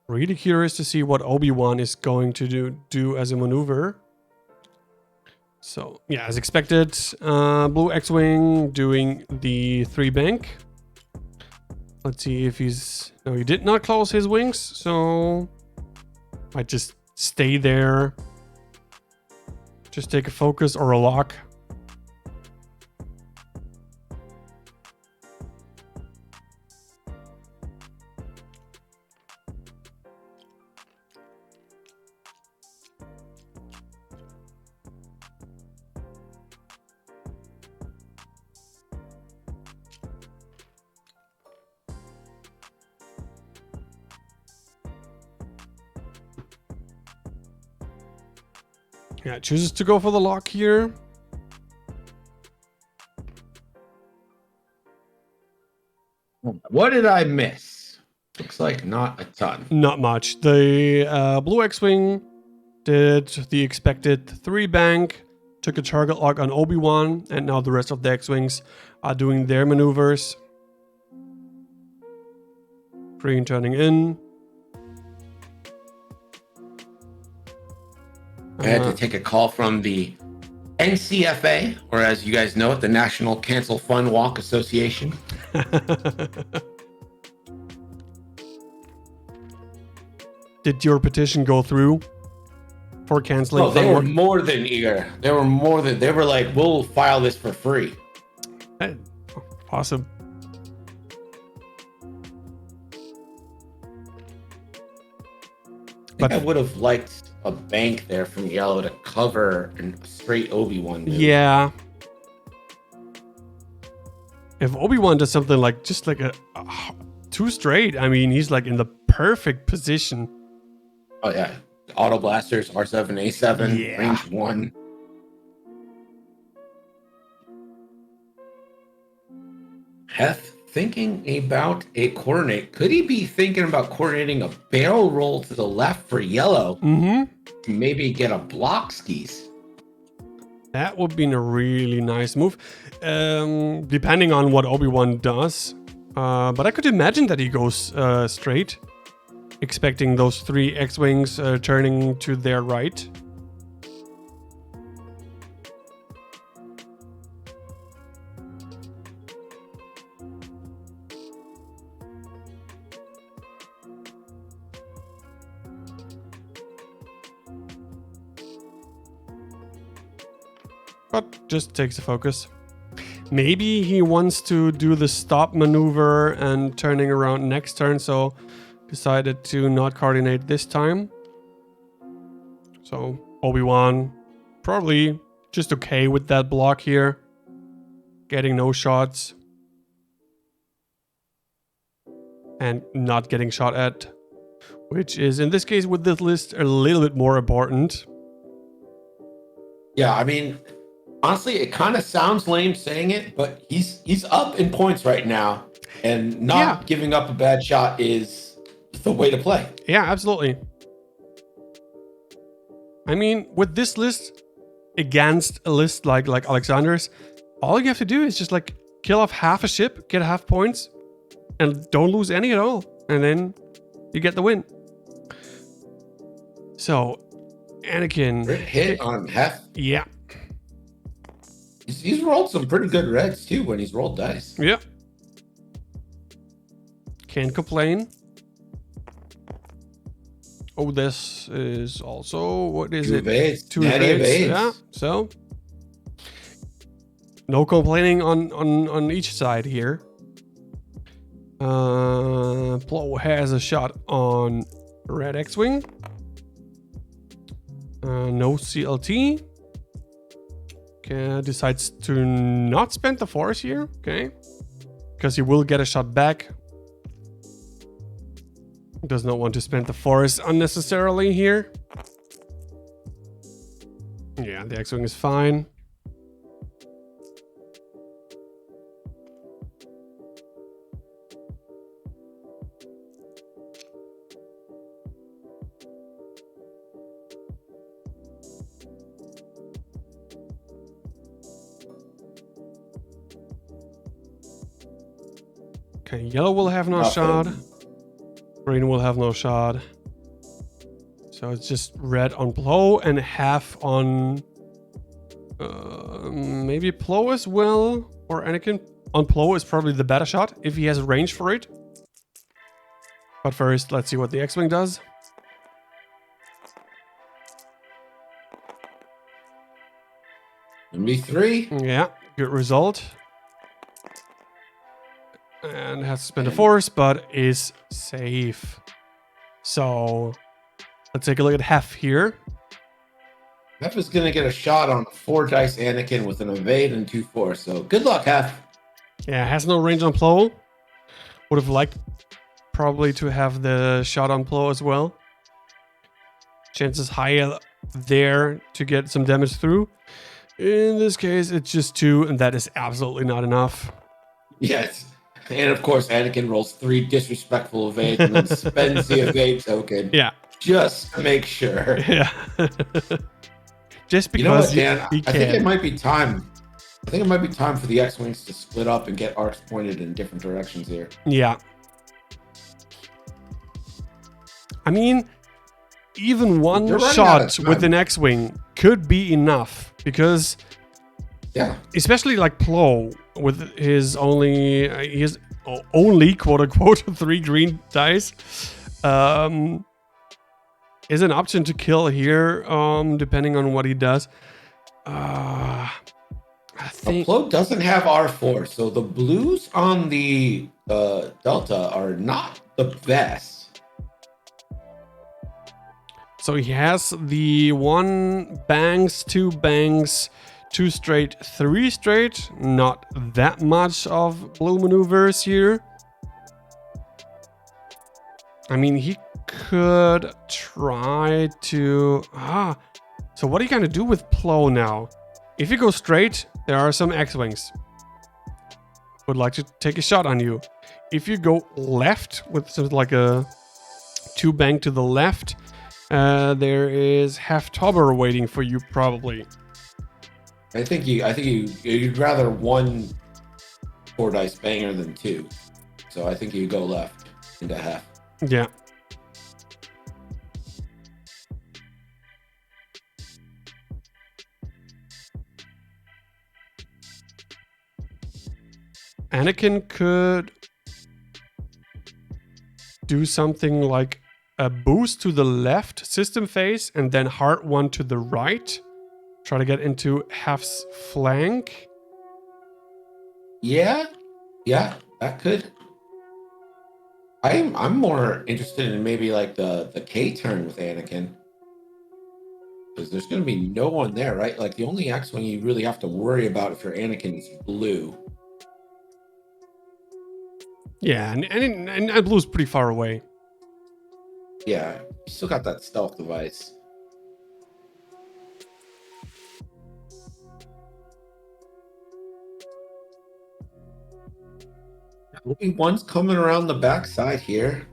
Really curious to see what Obi-Wan is going to do as a maneuver. So, yeah, as expected, Blue X-Wing doing the 3 bank. Let's see if he's... No, he did not close his wings, so... Might just stay there. Just take a focus or a lock. Yeah, chooses to go for the lock here. What did I miss? Looks like not a ton. Not much. The Blue X-Wing did the expected 3 bank, took a target lock on Obi-Wan, and now the rest of the X-Wings are doing their maneuvers. Green turning in. I had to take a call from the NCFA, or as you guys know it, the National Cancel Fun Walk Association. Did your petition go through for canceling? Oh, they were more than eager. They were like, we'll file this for free. Hey, awesome. I think I would have liked a bank there from Yellow to cover a straight Obi-Wan move. Yeah. If Obi-Wan does something like just like a 2 straight, I mean, he's like in the perfect position. Oh yeah, auto blasters, R7, A7, Yeah. range 1. Hef thinking about a coordinate. Could he be thinking about coordinating a barrel roll to the left for Yellow? Mm-hmm. Maybe get a block skis. That would be a really nice move, depending on what Obi-Wan does. But I could imagine that he goes straight, expecting those 3 X-Wings turning to their right. But just takes the focus. Maybe he wants to do the stop maneuver and turning around next turn, so decided to not coordinate this time. So Obi-Wan probably just okay with that block here. Getting no shots. And not getting shot at. Which is, in this case, with this list, a little bit more important. Yeah, I mean, honestly, it kind of sounds lame saying it, but he's up in points right now, and not giving up a bad shot is the way to play. Yeah, absolutely. I mean, with this list against a list like Alexander's, all you have to do is just like kill off half a ship, get half points, and don't lose any at all, and then you get the win. So, Anakin Hit on Hef. Yeah. He's rolled some pretty good reds too when he's rolled dice. Yeah. Can't complain. Oh, this is also, what is it? Evades. 2 evades. Yeah. So no complaining on each side here. Plo has a shot on red X-Wing. No CLT. Okay, decides to not spend the force here. Okay. Because he will get a shot back. Does not want to spend the force unnecessarily here. Yeah, the X-Wing is fine. Okay, yellow will have no shot. Green will have no shot. So it's just red on Plo and half on maybe Plo as well, or Anakin. On Plo is probably the better shot if he has range for it. But first, let's see what the X-Wing does. MB3. Yeah, good result. And has to spend a force, but is safe. So let's take a look at Hef here. Hef is going to get a shot on 4 dice Anakin with an evade and 2 force. So good luck, Hef. Yeah, has no range on Plo. Would have liked probably to have the shot on Plo as well. Chances higher there to get some damage through. In this case, it's just 2, and that is absolutely not enough. Yes. And of course, Anakin rolls 3 disrespectful evades and then spends the evade token. Yeah. Just to make sure. Yeah. Just because you know what, Dan? he I can. think it might be time. I think it might be time for the X-Wings to split up and get arcs pointed in different directions here. Yeah. I mean, even one shot with an X-Wing could be enough because, yeah, especially like Plo with his only quote unquote 3 green dice, is an option to kill here, depending on what he does. I think Plo doesn't have R4, so the blues on the Delta are not the best. So he has the 1 bangs, 2 bangs, 2 straight, 3 straight. Not that much of blue maneuvers here. I mean, he could try to... So what are you going to do with Plo now? If you go straight, there are some X-Wings. Would like to take a shot on you. If you go left with sort of like a 2 bang to the left, there is Hef Tobber waiting for you probably. I think you'd rather 1 4 dice banger than 2. So I think you go left into Hef. Yeah. Anakin could do something like a boost to the left system phase and then hard 1 to the right. Try to get into Hef's flank. Yeah, that could. I'm more interested in maybe like the K turn with Anakin. Because there's going to be no one there, right? Like the only X-Wing you really have to worry about if you're Anakin is blue. Yeah, and blue's pretty far away. Yeah, you still got that stealth device. One's coming around the backside here.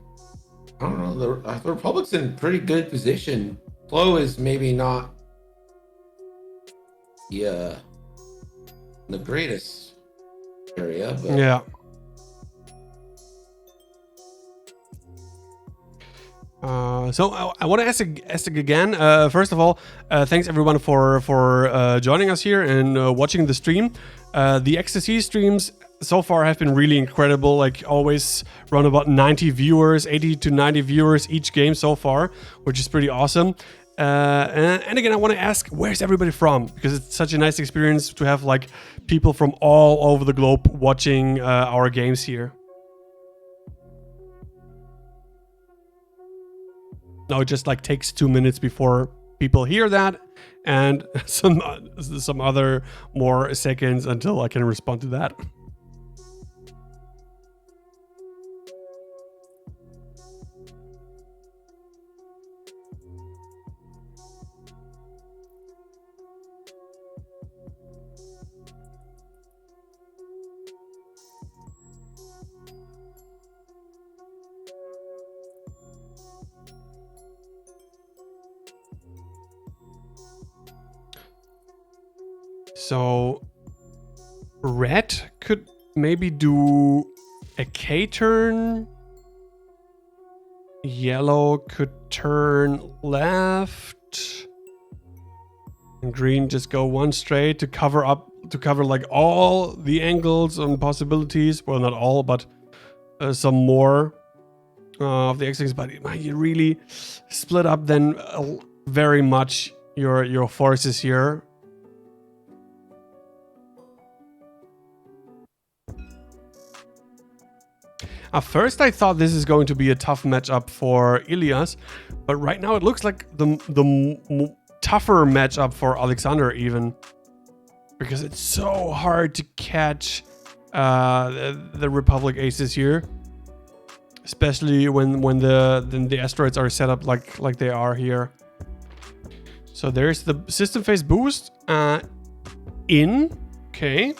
I don't know. The Republic's in pretty good position. Plo is maybe not the greatest area, but Yeah. So I want to ask again. First of all, thanks everyone for joining us here and watching the stream. The XTC streams so far have been really incredible. Like always, around about 90 viewers, 80 to 90 viewers each game so far, which is pretty awesome. And again, I want to ask, where's everybody from? Because it's such a nice experience to have like people from all over the globe watching our games here. No, it just like takes 2 minutes before people hear that, and some other more seconds until I can respond to that. So red could maybe do a K turn. Yellow could turn left. And green just go one straight to cover like all the angles and possibilities. Well, not all, but some more of the X-axis. But you really split up then very much your forces here. At first, I thought this is going to be a tough matchup for Ilias, but right now it looks like the tougher matchup for Oleksandr even, because it's so hard to catch the Republic aces here, especially when the asteroids are set up like they are here. So there's the system phase boost in. Okay.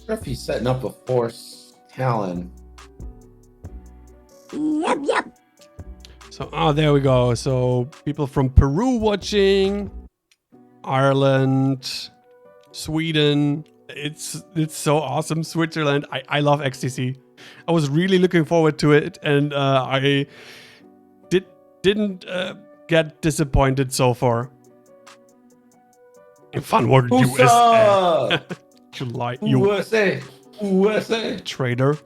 If he's setting up a force Talon. Yep. So, there we go. So people from Peru watching, Ireland, Sweden. It's so awesome. Switzerland. I love XTC. I was really looking forward to it, and I didn't get disappointed so far. Fun word, USA. July, USA. Traitor.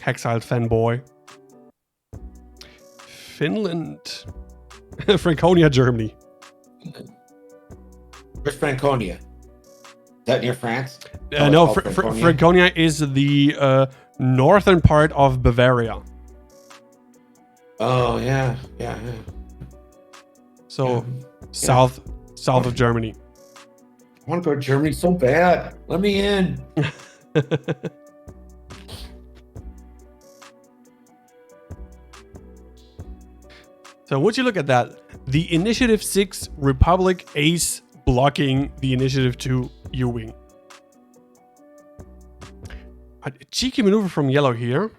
Exiled fanboy. Finland. Franconia, Germany. Where's Franconia? Is that near France? No, Franconia is the northern part of Bavaria. Oh, yeah. So, south of Germany. I want to go to Germany so bad. Let me in. So would you look at that? The Initiative 6 Republic ace blocking the Initiative 2 U-Wing. A cheeky maneuver from yellow here.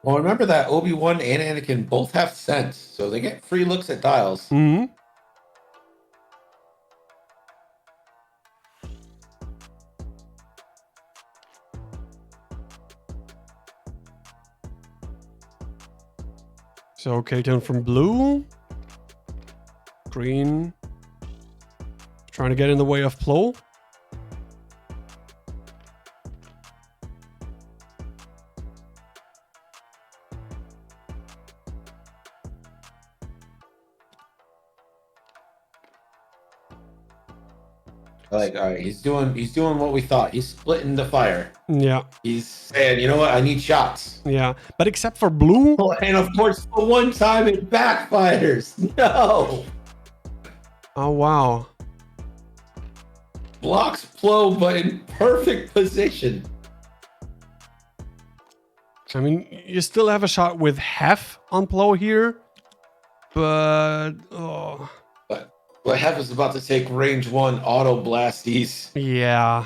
Well, remember that Obi-Wan and Anakin both have sense, so they get free looks at dials. Mm-hmm. So K-turn from blue. Green. Trying to get in the way of Plo. Like, all right, he's doing what we thought. He's splitting the fire. Yeah. He's saying, you know what, I need shots. Yeah. But except for blue. And of course, the one time it backfires. No. Oh, wow. Blocks Plo, but in perfect position. I mean, you still have a shot with half on Plo here. But, oh. But Hef is about to take range 1 auto blasties. Yeah.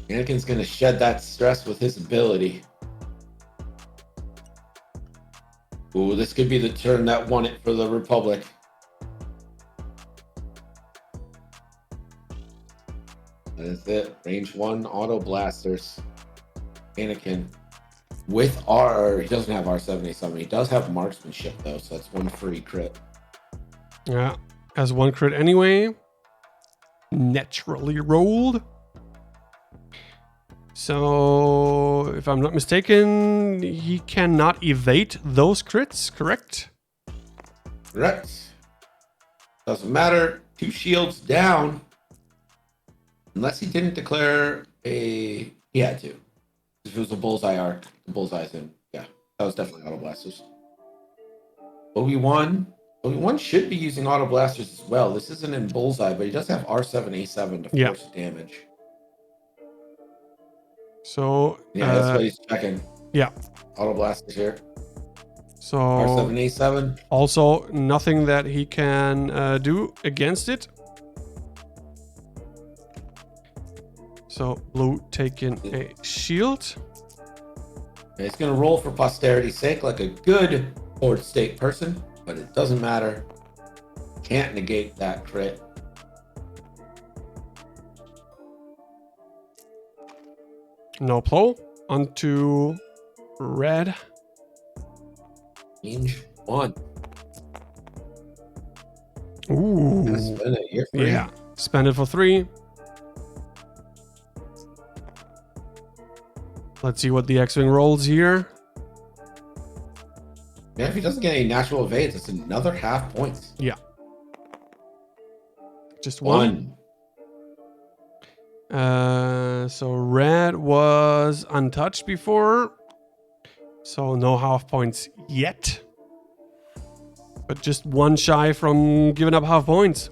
Anakin's going to shed that stress with his ability. Ooh, this could be the turn that won it for the Republic. That is it. Range 1 auto blasters. Anakin. With he doesn't have R77. He does have marksmanship though, so that's 1 free crit. Yeah. Has 1 crit anyway. Naturally rolled. So, if I'm not mistaken, he cannot evade those crits, correct? Correct. Doesn't matter. 2 shields down. Unless he didn't declare a He had to. If it was a bullseye arc, the bullseye's in. Yeah, that was definitely auto blasters. Obi-Wan should be using auto blasters as well. This isn't in bullseye, but he does have R7, A7 to force damage. So yeah, that's what he's checking. Yeah, auto blasters here. So R7, A7. Also, nothing that he can do against it. So blue taking a shield. And he's going to roll for posterity's sake like a good board state person, but it doesn't matter. Can't negate that crit. No plow. Onto red. Range 1. Ooh. Spend it here for Yeah. Spend it for 3. Let's see what the X-Wing rolls here. Yeah, if he doesn't get any natural evades, it's another half points. Yeah. Just one. So red was untouched before. So no half points yet. But just one shy from giving up half points.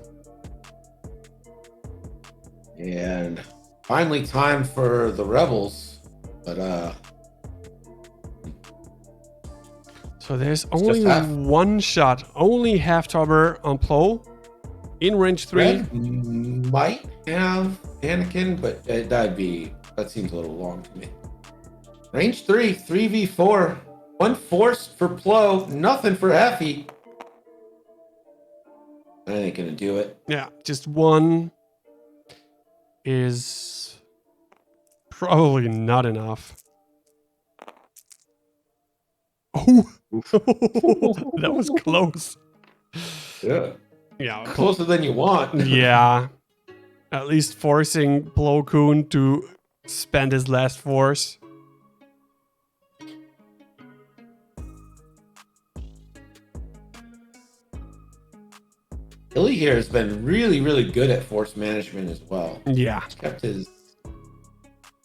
And finally time for the rebels. But so there's only one shot, only half tobber on plow in range 3. Red might have Anakin, but that seems a little long to me. Range 3, 3v4, 1 force for plow, nothing for Effie. I ain't gonna do it. Yeah, just one is probably not enough. Oh, that was close. Yeah. Yeah, Closer than you want. Yeah. At least forcing Plo Koon to spend his last force. Illy here has been really, really good at force management as well. Yeah. He's kept his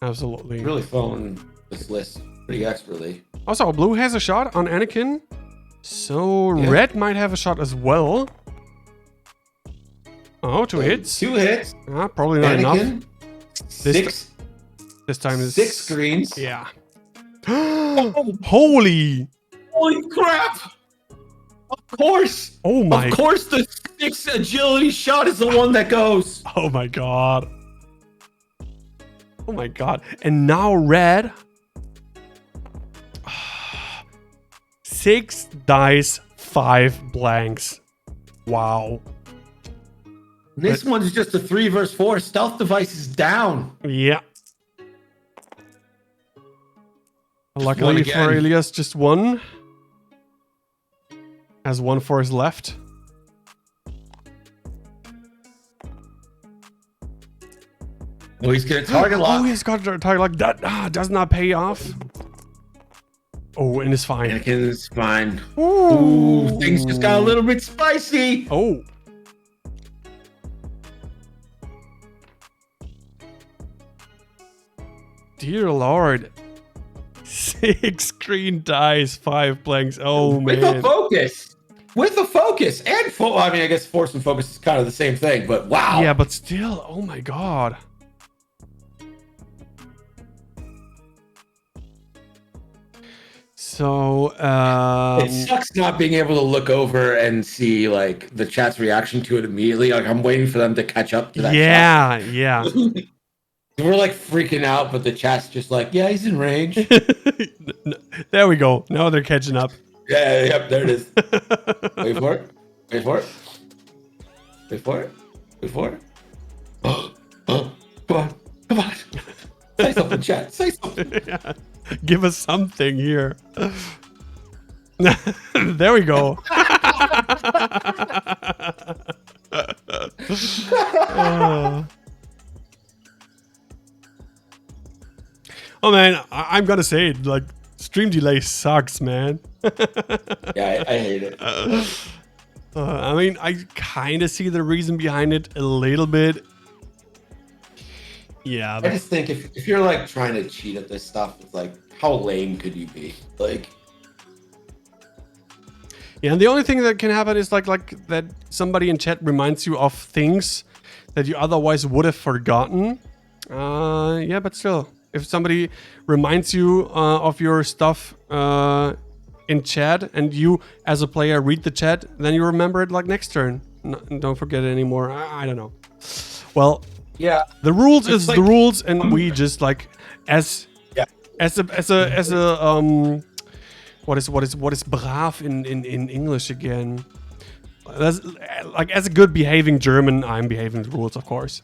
Absolutely. really following this list pretty expertly. Also, blue has a shot on Anakin. So red might have a shot as well. Oh, 2 hits. 2 hits. Probably not Anakin, enough. This time is 6 screens. Yeah. Holy crap! Of course. Oh my. Of course, the 6 agility shot is the one that goes. Oh my god. Oh my god. And now red. 6 dice, 5 blanks. Wow. This one's just a 3 versus 4. Stealth device is down. Yeah. Luckily for Ilias, just 1. Has 1 force left. Oh, he's gonna target lock. Oh, he's got a target lock. That does not pay off. Oh, and it's fine. Anakin's fine. Ooh, things just got a little bit spicy. Oh. Dear Lord. 6 green dice, 5 blanks. Oh, man. With a focus. With a focus. And I mean, I guess force and focus is kind of the same thing, but wow. Yeah, but still, oh my god. So, it sucks not being able to look over and see like the chat's reaction to it immediately. Like I'm waiting for them to catch up to that. Yeah, shot. yeah. We're like freaking out, but the chat's just like, yeah, he's in range. There we go. Now they're catching up. Yeah, yep, there it is. Wait for it. Wait for it. Wait for it. Wait for it. Oh, come on. Come on. Say something, chat. Say something. Yeah. Give us something here. There we go. Oh man, I'm gonna say it, like stream delay sucks, man. Yeah, I hate it. I mean, I kind of see the reason behind it a little bit. Yeah, I just think if you're like trying to cheat at this stuff, it's like, how lame could you be? Like, yeah, and the only thing that can happen is like that somebody in chat reminds you of things that you otherwise would have forgotten. Yeah, but still, if somebody reminds you of your stuff in chat, and you as a player read the chat, then you remember it like next turn. Don't forget it anymore. I don't know. Well, yeah, the rules is like, the rules, and we just like as yeah. as a what is brav in English again? That's, like as a good behaving German, I'm behaving the rules, of course.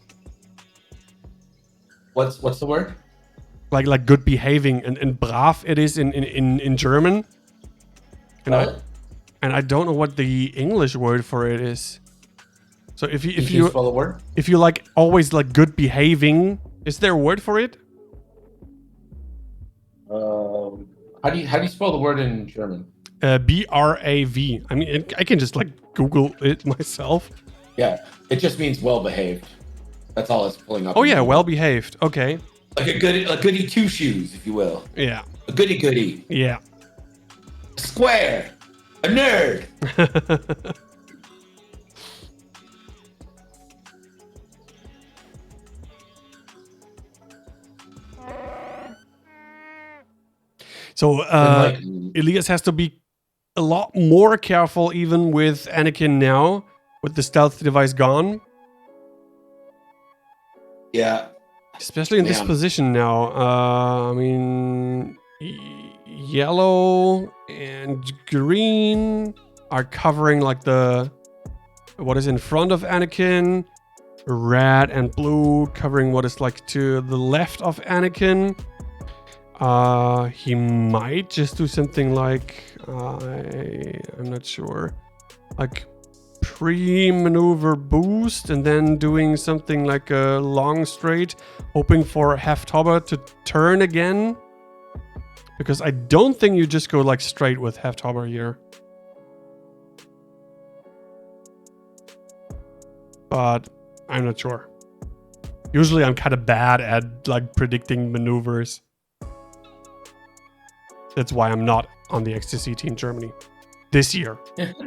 What's the word? Like good behaving, and brav it is in German. And I don't know what the English word for it is. So if you spell the word? If you like always like good behaving, is there a word for it? How do you spell the word in German? BRAV. I mean, I can just like Google it myself. Yeah, it just means well behaved. That's all it's pulling up. Oh yeah, well behaved. Okay. Like a goody two shoes, if you will. Yeah. A goody. Yeah. A square. A nerd. So Ilias has to be a lot more careful even with Anakin now, with the stealth device gone. Yeah. Especially in this position now. I mean, yellow and green are covering like what is in front of Anakin. Red and blue covering what is like to the left of Anakin. He might just do something like I'm not sure, like pre-maneuver boost and then doing something like a long straight, hoping for Haftober to turn again, because I don't think you just go like straight with Haftober here. But I'm not sure. Usually I'm kind of bad at like predicting maneuvers. That's why I'm not on the XTC team Germany this year.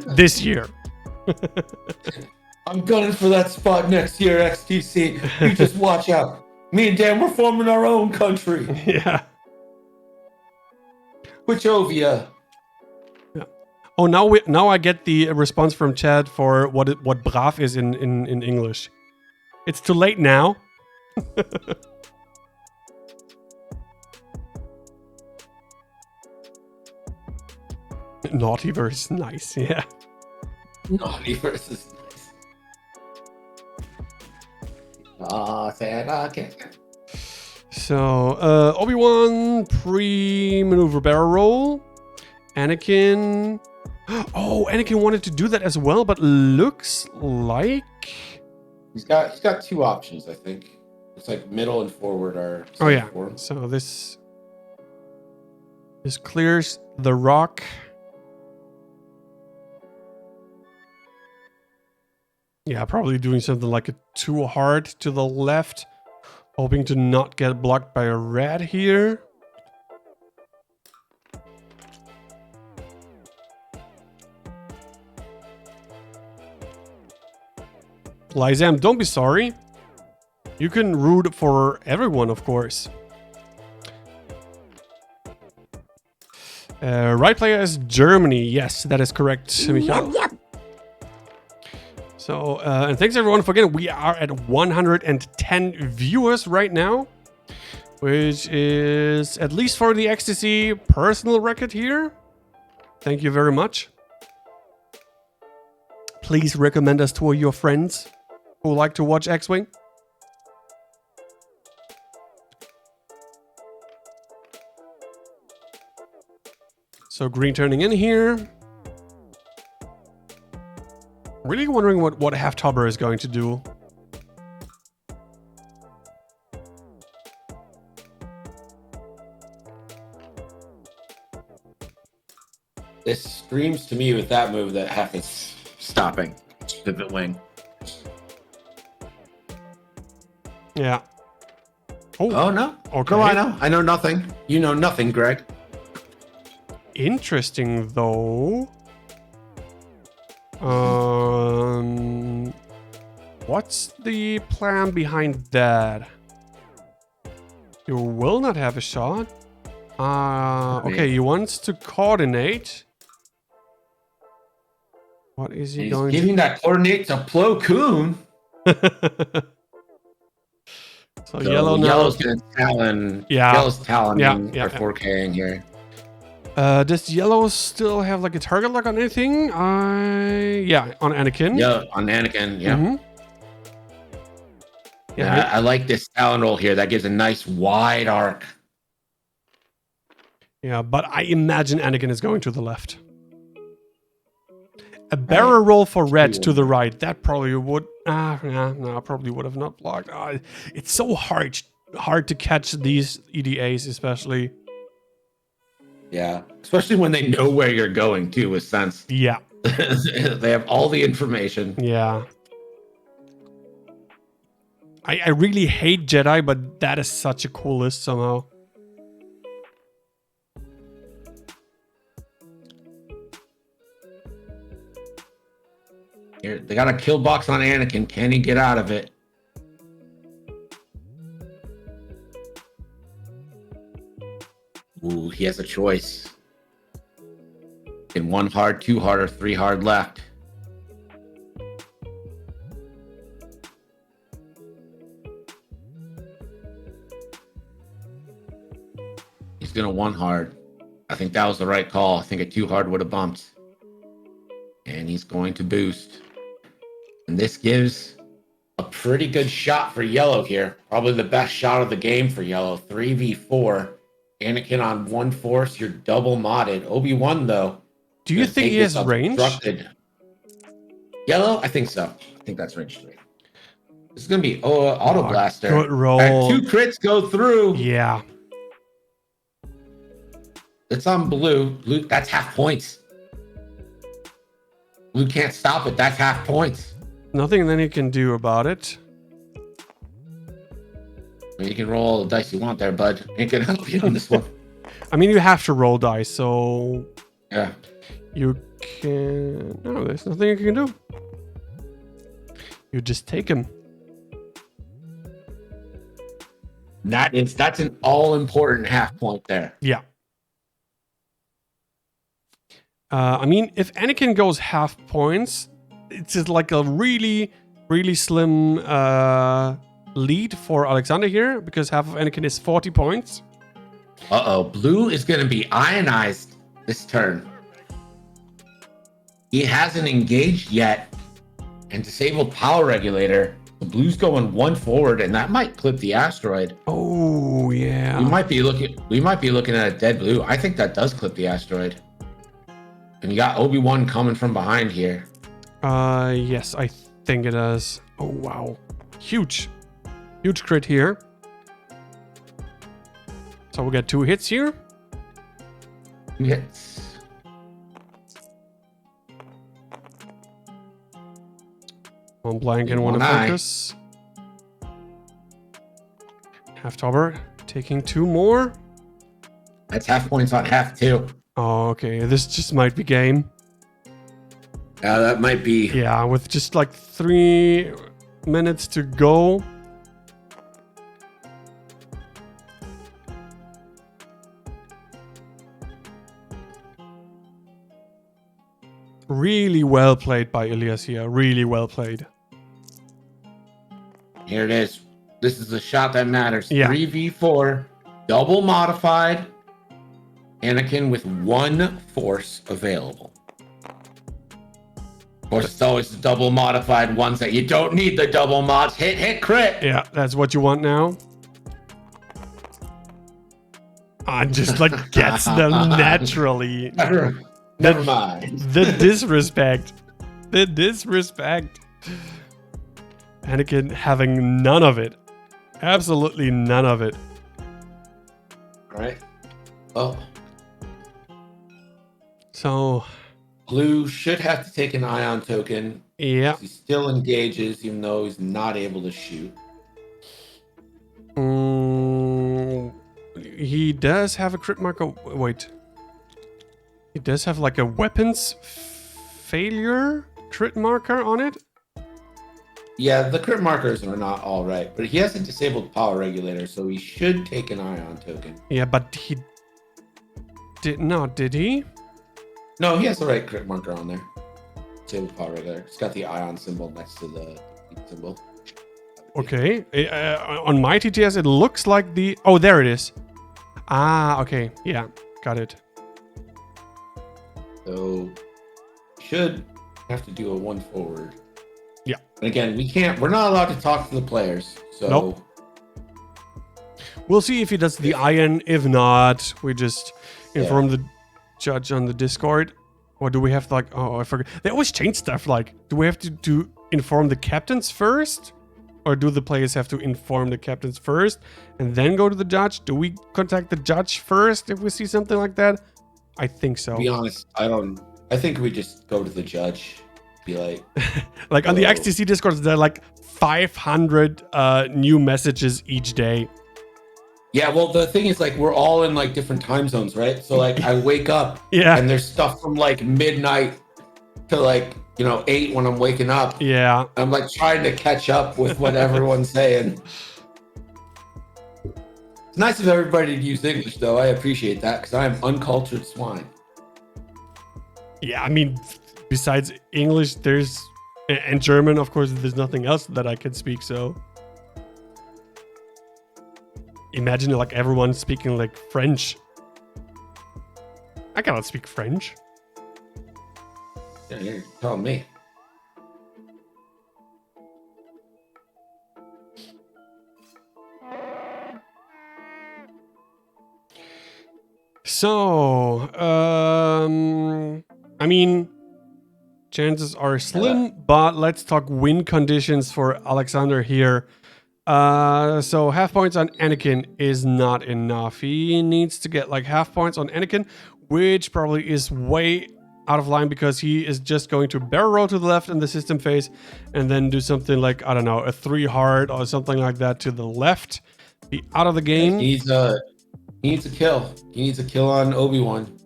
This year. I'm gunning for that spot next year, XTC. You just watch out. Me and Dan, we're forming our own country. Yeah. Wichovia. Yeah. Oh, now I get the response from Chad for what brav is in English. It's too late now. Naughty versus nice, yeah. Naughty versus nice. Okay. So, Obi-Wan, pre-maneuver barrel roll. Anakin. Oh, Anakin wanted to do that as well, but looks like he's got two options, I think. It's like middle and forward are. Oh yeah. So this clears the rock. Yeah, probably doing something like a too hard to the left, hoping to not get blocked by a red here. Lyzam, don't be sorry. You can root for everyone, of course. Right player is Germany. Yes, that is correct, Michael. So, and thanks everyone for getting. We are at 110 viewers right now, which is, at least for the XTC, personal record here. Thank you very much. Please recommend us to all your friends who like to watch X-Wing. So green turning in here. Really wondering what Haftober is going to do. This screams to me with that move that Hef is stopping. Pivot wing. Yeah. Oh, no. Okay. No, I know. I know nothing. You know nothing, Greg. Interesting, though. What's the plan behind that? You will not have a shot. Okay, he wants to coordinate. What is he He's going giving that coordinate to Plo Koon. to... So yellow now. Yellow's gonna talon. Yeah. Yellow's taloning Yeah, for 4King here. Does yellow still have like a target lock on anything? Yeah, on Anakin. Yeah, on Anakin. Yeah. Mhm. Yeah, I like this talon roll here. That gives a nice wide arc. yeah, but I imagine Anakin is going to the left. A barrel roll for red to the right. That probably would. No, probably would have not blocked. It's so hard to catch these EDAs, especially. Yeah, especially when they know where you're going too, with sense. Yeah. They have all the information. Yeah. I really hate Jedi, but that is such a cool list somehow. Here, they got a kill box on Anakin. Can he get out of it? Ooh, he has a choice. In 1 hard, 2 hard, or 3 hard left. He's gonna 1 hard. I think that was the right call. I think a 2 hard would have bumped. And he's going to boost. And this gives a pretty good shot for yellow here. Probably the best shot of the game for yellow. 3v4. Anakin on 1 force. You're double modded. Obi-Wan, though. Do you think he has range? Yellow? I think so. I think that's range 3. This is going to be Auto Blaster. Good roll. And 2 crits go through. Yeah. It's on blue. Blue, that's half points. Blue can't stop it. That's half points. Nothing then he can do about it. You can roll all the dice you want there, bud. Ain't gonna help you on this one. I mean, you have to roll dice, so Yeah. you can. No, there's nothing you can do. You just take him. That's an all-important half point there. Yeah. I mean, if Anakin goes half points, it's just like a really, really slim lead for Oleksandr here, because half of Anakin is 40 points. Uh-oh. Blue is going to be ionized this turn. He hasn't engaged yet and disabled power regulator. The blue's going 1 forward, and that might clip the asteroid. Oh, yeah. We might be looking at a dead blue. I think that does clip the asteroid. And you got Obi-Wan coming from behind here. Yes, I think it does. Oh, wow. Huge. Huge crit here. So we got 2 hits here. 2 hits. One blank and one focus. Half topper. Taking 2 more. That's half points on half 2. Oh, okay. This just might be game. Yeah, that might be. Yeah, with just like 3 minutes to go. Really well played by Ilias here. Really well played. Here it is. This is the shot that matters. Yeah. 3v4, double modified. Anakin with 1 force available. Of course, it's always the double modified ones that you don't need the double mods. Hit, crit. Yeah, that's what you want now. Just like gets them naturally. Never mind. The disrespect. The disrespect. Anakin having none of it. Absolutely none of it. All right. Oh. So. Blue should have to take an ion token. Yeah. He still engages, even though he's not able to shoot. he does have a crit marker. Wait. He does have like a weapons failure crit marker on it. Yeah, the crit markers are not all right, but he has a disabled power regulator, so he should take an ion token. Yeah, but he did not, did he? No, he has the right crit marker on there. Disabled power regulator. It's got the ion symbol next to the symbol. Okay. On my TTS, it looks like the... Oh, there it is. Ah, okay. Yeah, got it. So, should have to do a 1 forward. Yeah. And again, we're not allowed to talk to the players. So nope. We'll see if he does the iron. If not, we just inform the judge on the Discord. Or do we have to like, oh, I forgot. They always change stuff. Like, do we have to inform the captains first? Or do the players have to inform the captains first and then go to the judge? Do we contact the judge first if we see something like that? I think so. To be honest, I think we just go to the judge. Be like on the XTC Discord, there are like 500 new messages each day. Yeah, well, the thing is, like, we're all in like different time zones, right? So like, I wake up, and there's stuff from like midnight to like 8 when I'm waking up. Yeah, I'm like trying to catch up with what everyone's saying. It's nice of everybody to use English, though. I appreciate that because I am uncultured swine. Yeah, I mean, besides English, and German, of course, there's nothing else that I can speak, so. Imagine like everyone speaking like French. I cannot speak French. Yeah, you're telling me. So, I mean, chances are slim, but let's talk win conditions for Oleksandr here. So half points on Anakin is not enough. He needs to get like half points on Anakin, which probably is way out of line because he is just going to barrel roll to the left in the system phase and then do something like, I don't know, a 3 hard or something like that to the left. Be out of the game. He needs a kill. He needs a kill on Obi-Wan.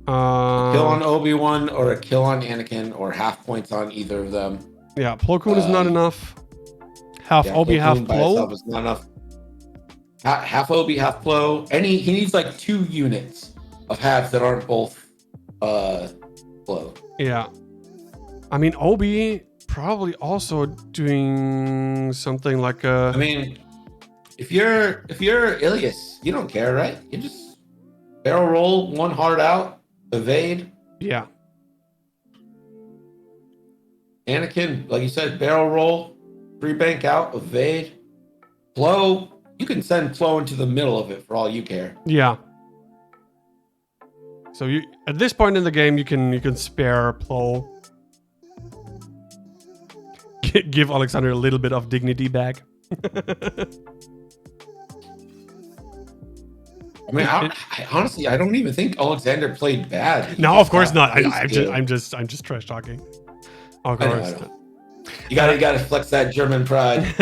A kill on Obi-Wan or a kill on Anakin or half points on either of them. Yeah, Plo Koon is not enough. Half Obi, half Plo. Is not enough. Half Obi, half Plo. And he needs like 2 units of halves that aren't both Plo. Yeah. I mean, Obi probably also doing something like a... I mean, if you're Ilias, you don't care, right? You just barrel roll, 1 hard out, evade. Yeah. Anakin, like you said, barrel roll, 3 bank out, evade. Plo, you can send Plo into the middle of it for all you care. Yeah. So you at this point in the game, you can spare Plo. Give Oleksandr a little bit of dignity back. I mean, I honestly, I don't even think Oleksandr played bad. No, of course not. I'm just trash talking. Of course. I know. You gotta flex that German pride.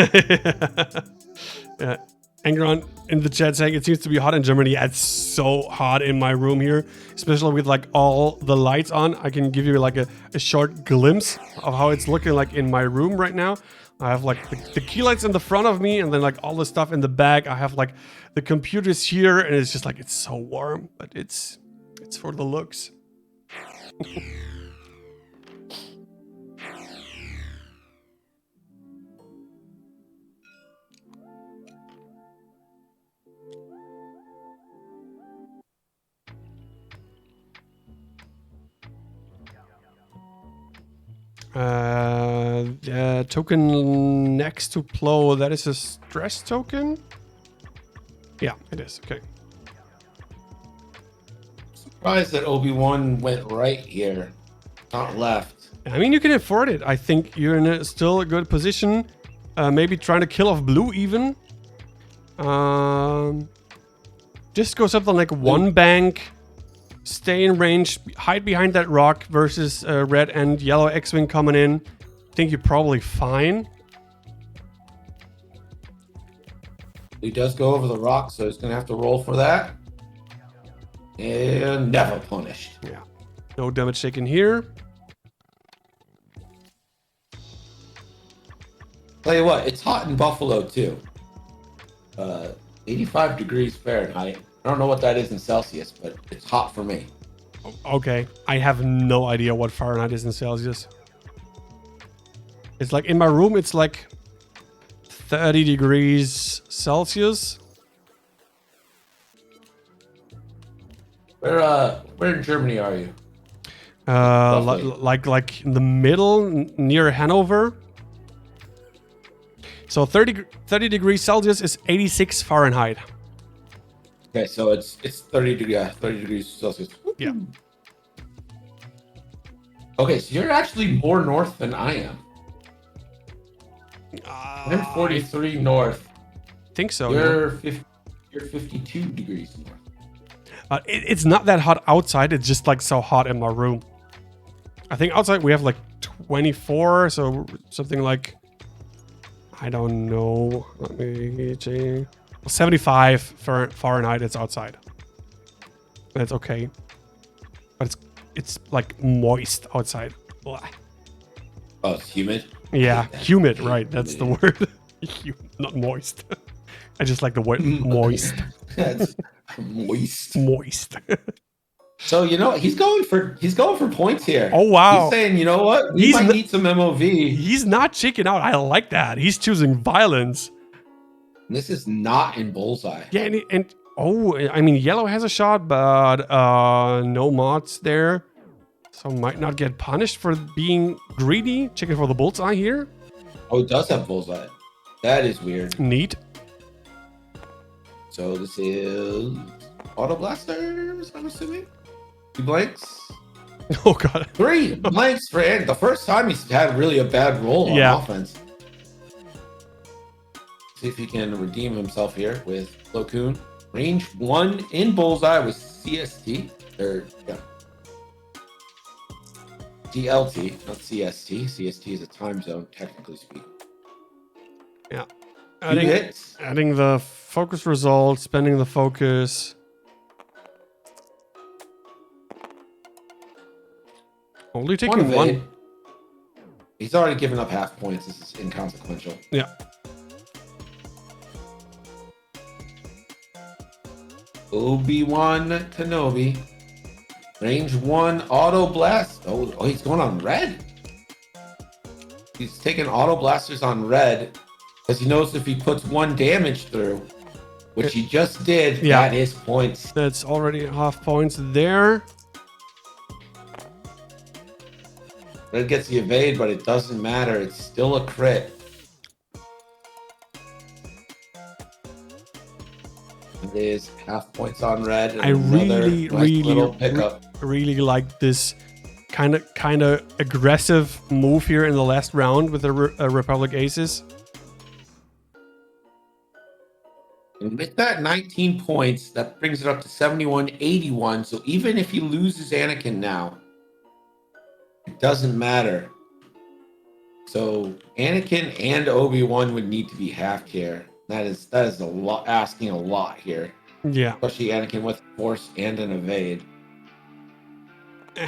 Yeah. Angron in the chat saying it seems to be hot in Germany. Yeah, it's so hot in my room here, especially with like all the lights on. I can give you like a short glimpse of how it's looking like in my room right now. I have like the key lights in the front of me and then like all the stuff in the back. I have like the computers here and it's just like, it's so warm, but it's for the looks. Token next to Plo, that is a stress token? Yeah, it is. Okay. Surprised that Obi-Wan went right here, not left. I mean, you can afford it. I think you're in still a good position. Maybe trying to kill off Blue even. Just go something like 1 bank. Stay in range, hide behind that rock versus red and yellow X-Wing coming in. I think you're probably fine. He does go over the rock, so he's going to have to roll for that. And never punished. Yeah. No damage taken here. Tell you what, it's hot in Buffalo too. 85 degrees Fahrenheit. I don't know what that is in Celsius, but it's hot for me. Okay. I have no idea what Fahrenheit is in Celsius. It's like in my room, it's like 30 degrees Celsius. Where in Germany are you? Like in the middle, near Hanover. So 30 degrees Celsius is 86 Fahrenheit. Okay, so it's 30 degrees Celsius. Yeah. Okay, so you're actually more north than I am. I'm 43 north. Think so. You're 52 degrees north. It's not that hot outside. It's just like so hot in my room. I think outside we have like 24, so something like, I don't know, let me check. 75 Fahrenheit. It's outside. That's okay, but it's like moist outside. Blah. Oh, it's humid. Yeah, humid. Right, that's the word. Not moist. I just like the word moist. That's moist. Moist. So you know he's going for points here. Oh wow! He's saying, you know what? We might need some MOV. He's not checking out. I like that. He's choosing violence. This is not in bullseye. Yeah, and oh, I mean, yellow has a shot, but no mods there, so might not get punished for being greedy. Checking for the bullseye here. Oh, it does have bullseye. That is weird. Neat. So this is auto blasters, I'm assuming. 2 blanks. Oh god. 3 blanks for Ant. The first time he's had really a bad roll on offense. See if he can redeem himself here with Locoon. Range 1 in bullseye with CST. Or yeah. DLT, not CST. CST is a time zone, technically speaking. Yeah. 2 hits. Adding the focus result, spending the focus. Only taking one. He's already given up half points. This is inconsequential. Yeah. Obi-Wan Kenobi. Range 1 auto blast. Oh, he's going on red. He's taking auto blasters on red because he knows if he puts 1 damage through, which he just did, that is points. That's already half points there. Red gets the evade, but it doesn't matter. It's still a crit. It is half points on red. And I really like this kind of aggressive move here in the last round with the Republic Aces. And with that 19 points, that brings it up to 71-81. So even if he loses Anakin now, it doesn't matter. So Anakin and Obi-Wan would need to be halved here. That is a lot, asking a lot here. Yeah. Especially Anakin with force and an evade.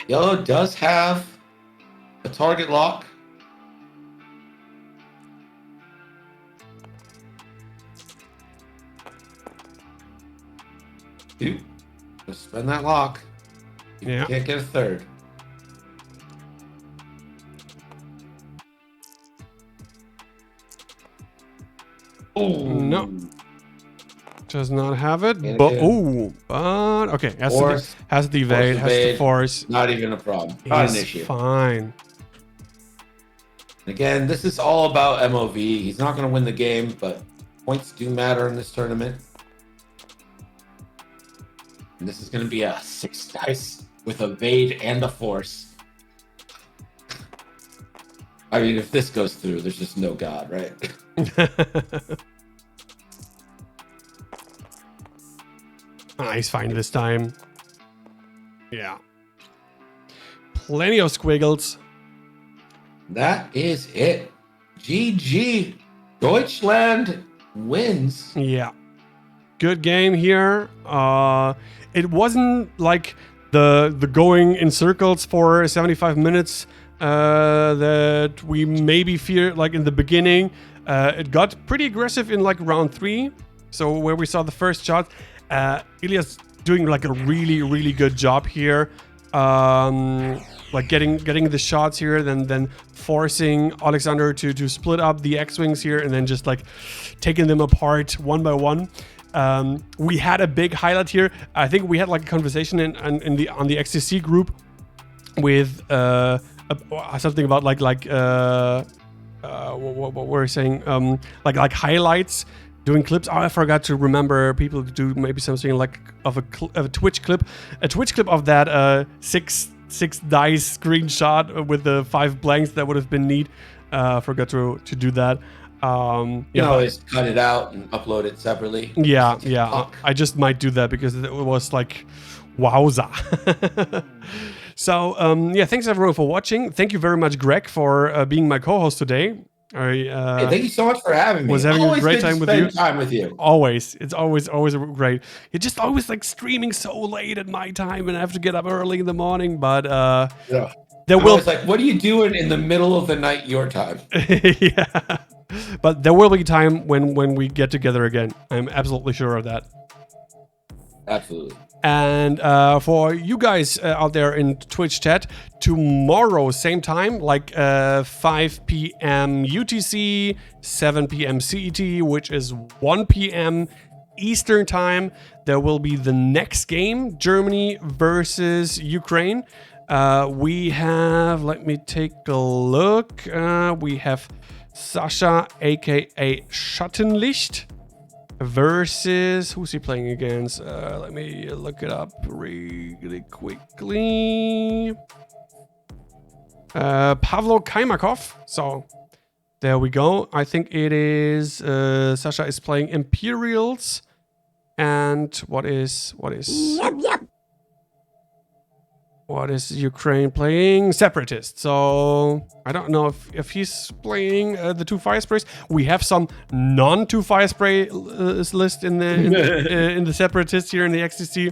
Yellow does have a target lock. Dude, just spend that lock. You can't get a third. Oh no, does not have it. But okay, has the evade, has the force. Not even a problem. Not an issue. Fine. Again, this is all about MOV. He's not going to win the game, but points do matter in this tournament. And this is going to be a 6 dice with evade and a force. I mean, if this goes through, there's just no God, right? He's fine this time. Yeah. Plenty of squiggles. That is it. GG. Deutschland wins. Yeah. good game here. It wasn't like the going in circles for 75 minutes that we maybe feared like in the beginning. It got pretty aggressive in like round 3. So where we saw the first shot, Ilias doing like a really good job here. Like getting the shots here, then forcing Oleksandr to split up the X-Wings here, and then just like taking them apart one by one. We had a big highlight here. I think we had like a conversation on the XTC group with something about what we're saying, like highlights, doing clips. Oh, I forgot to remember. People do maybe something like of a Twitch clip, of that six dice screenshot with the 5 blanks that would have been neat. Forgot to do that. You can always cut it out and upload it separately. Yeah. I just might do that because it was like, wowza. So, yeah, thanks everyone for watching. Thank you very much, Greg, for being my co-host today. Hey, thank you so much for having me. Was having always a great time with you. Time with you. Always. It's always great. You're just always like streaming so late at my time, and I have to get up early in the morning. But yeah. There will. Like, what are you doing in the middle of the night your time? Yeah. But there will be time when we get together again. I'm absolutely sure of that. Absolutely. And for you guys out there in Twitch chat, tomorrow, same time, like 5 p.m. UTC, 7 p.m. CET, which is 1 p.m. Eastern time, there will be the next game, Germany versus Ukraine. We have, let me take a look. We have Sasha, aka Schattenlicht, versus, who's he playing against? Let me look it up really quickly. Pavlo Kaimakov. So there we go. I think it is Sasha is playing Imperials, and what is Ukraine playing? Separatists. So I don't know if he's playing the 2 fire sprays. We have some non-2 fire spray list in the separatists here in the XTC.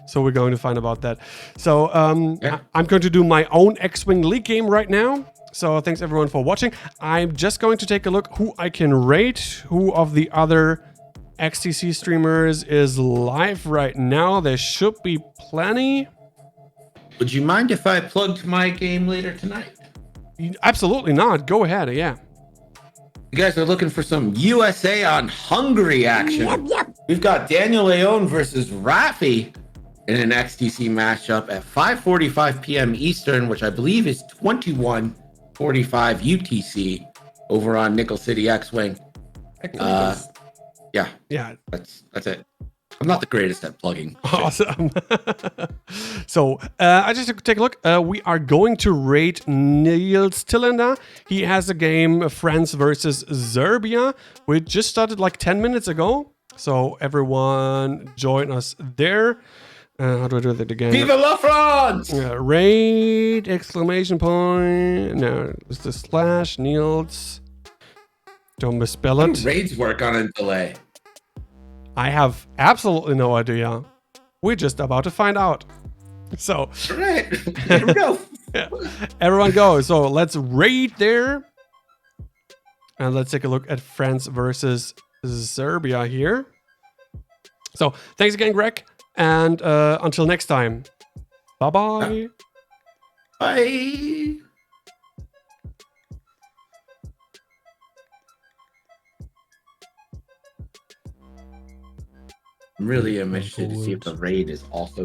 So we're going to find about that. So I'm going to do my own X-Wing League game right now. So thanks everyone for watching. I'm just going to take a look who I can rate, who of the other XTC streamers is live right now. There should be plenty. Would you mind if I plugged my game later tonight? Absolutely not. Go ahead. Yeah. You guys are looking for some USA on Hungary action. Yep. We've got Daniel Leon versus Rafi in an XTC matchup at 5:45 p.m. Eastern, which I believe is 21:45 UTC over on Nickel City X-Wing. Yeah. That's it. I'm not the greatest at plugging. Awesome. So I just take a look. We are going to rate Niels Tillander. He has a game, France versus Serbia, which just started like 10 minutes ago. So everyone join us there. How do I do that again? Viva la France! Raid, exclamation point. No, it's the slash, Niels. Don't misspell it. Raids work on a delay. I have absolutely no idea. We're just about to find out. So, all right, here we go. Yeah. Everyone go. So let's raid there. And let's take a look at France versus Serbia here. So thanks again, Greg. And until next time. Bye-bye. Bye. I'm really interested to see if the raid is also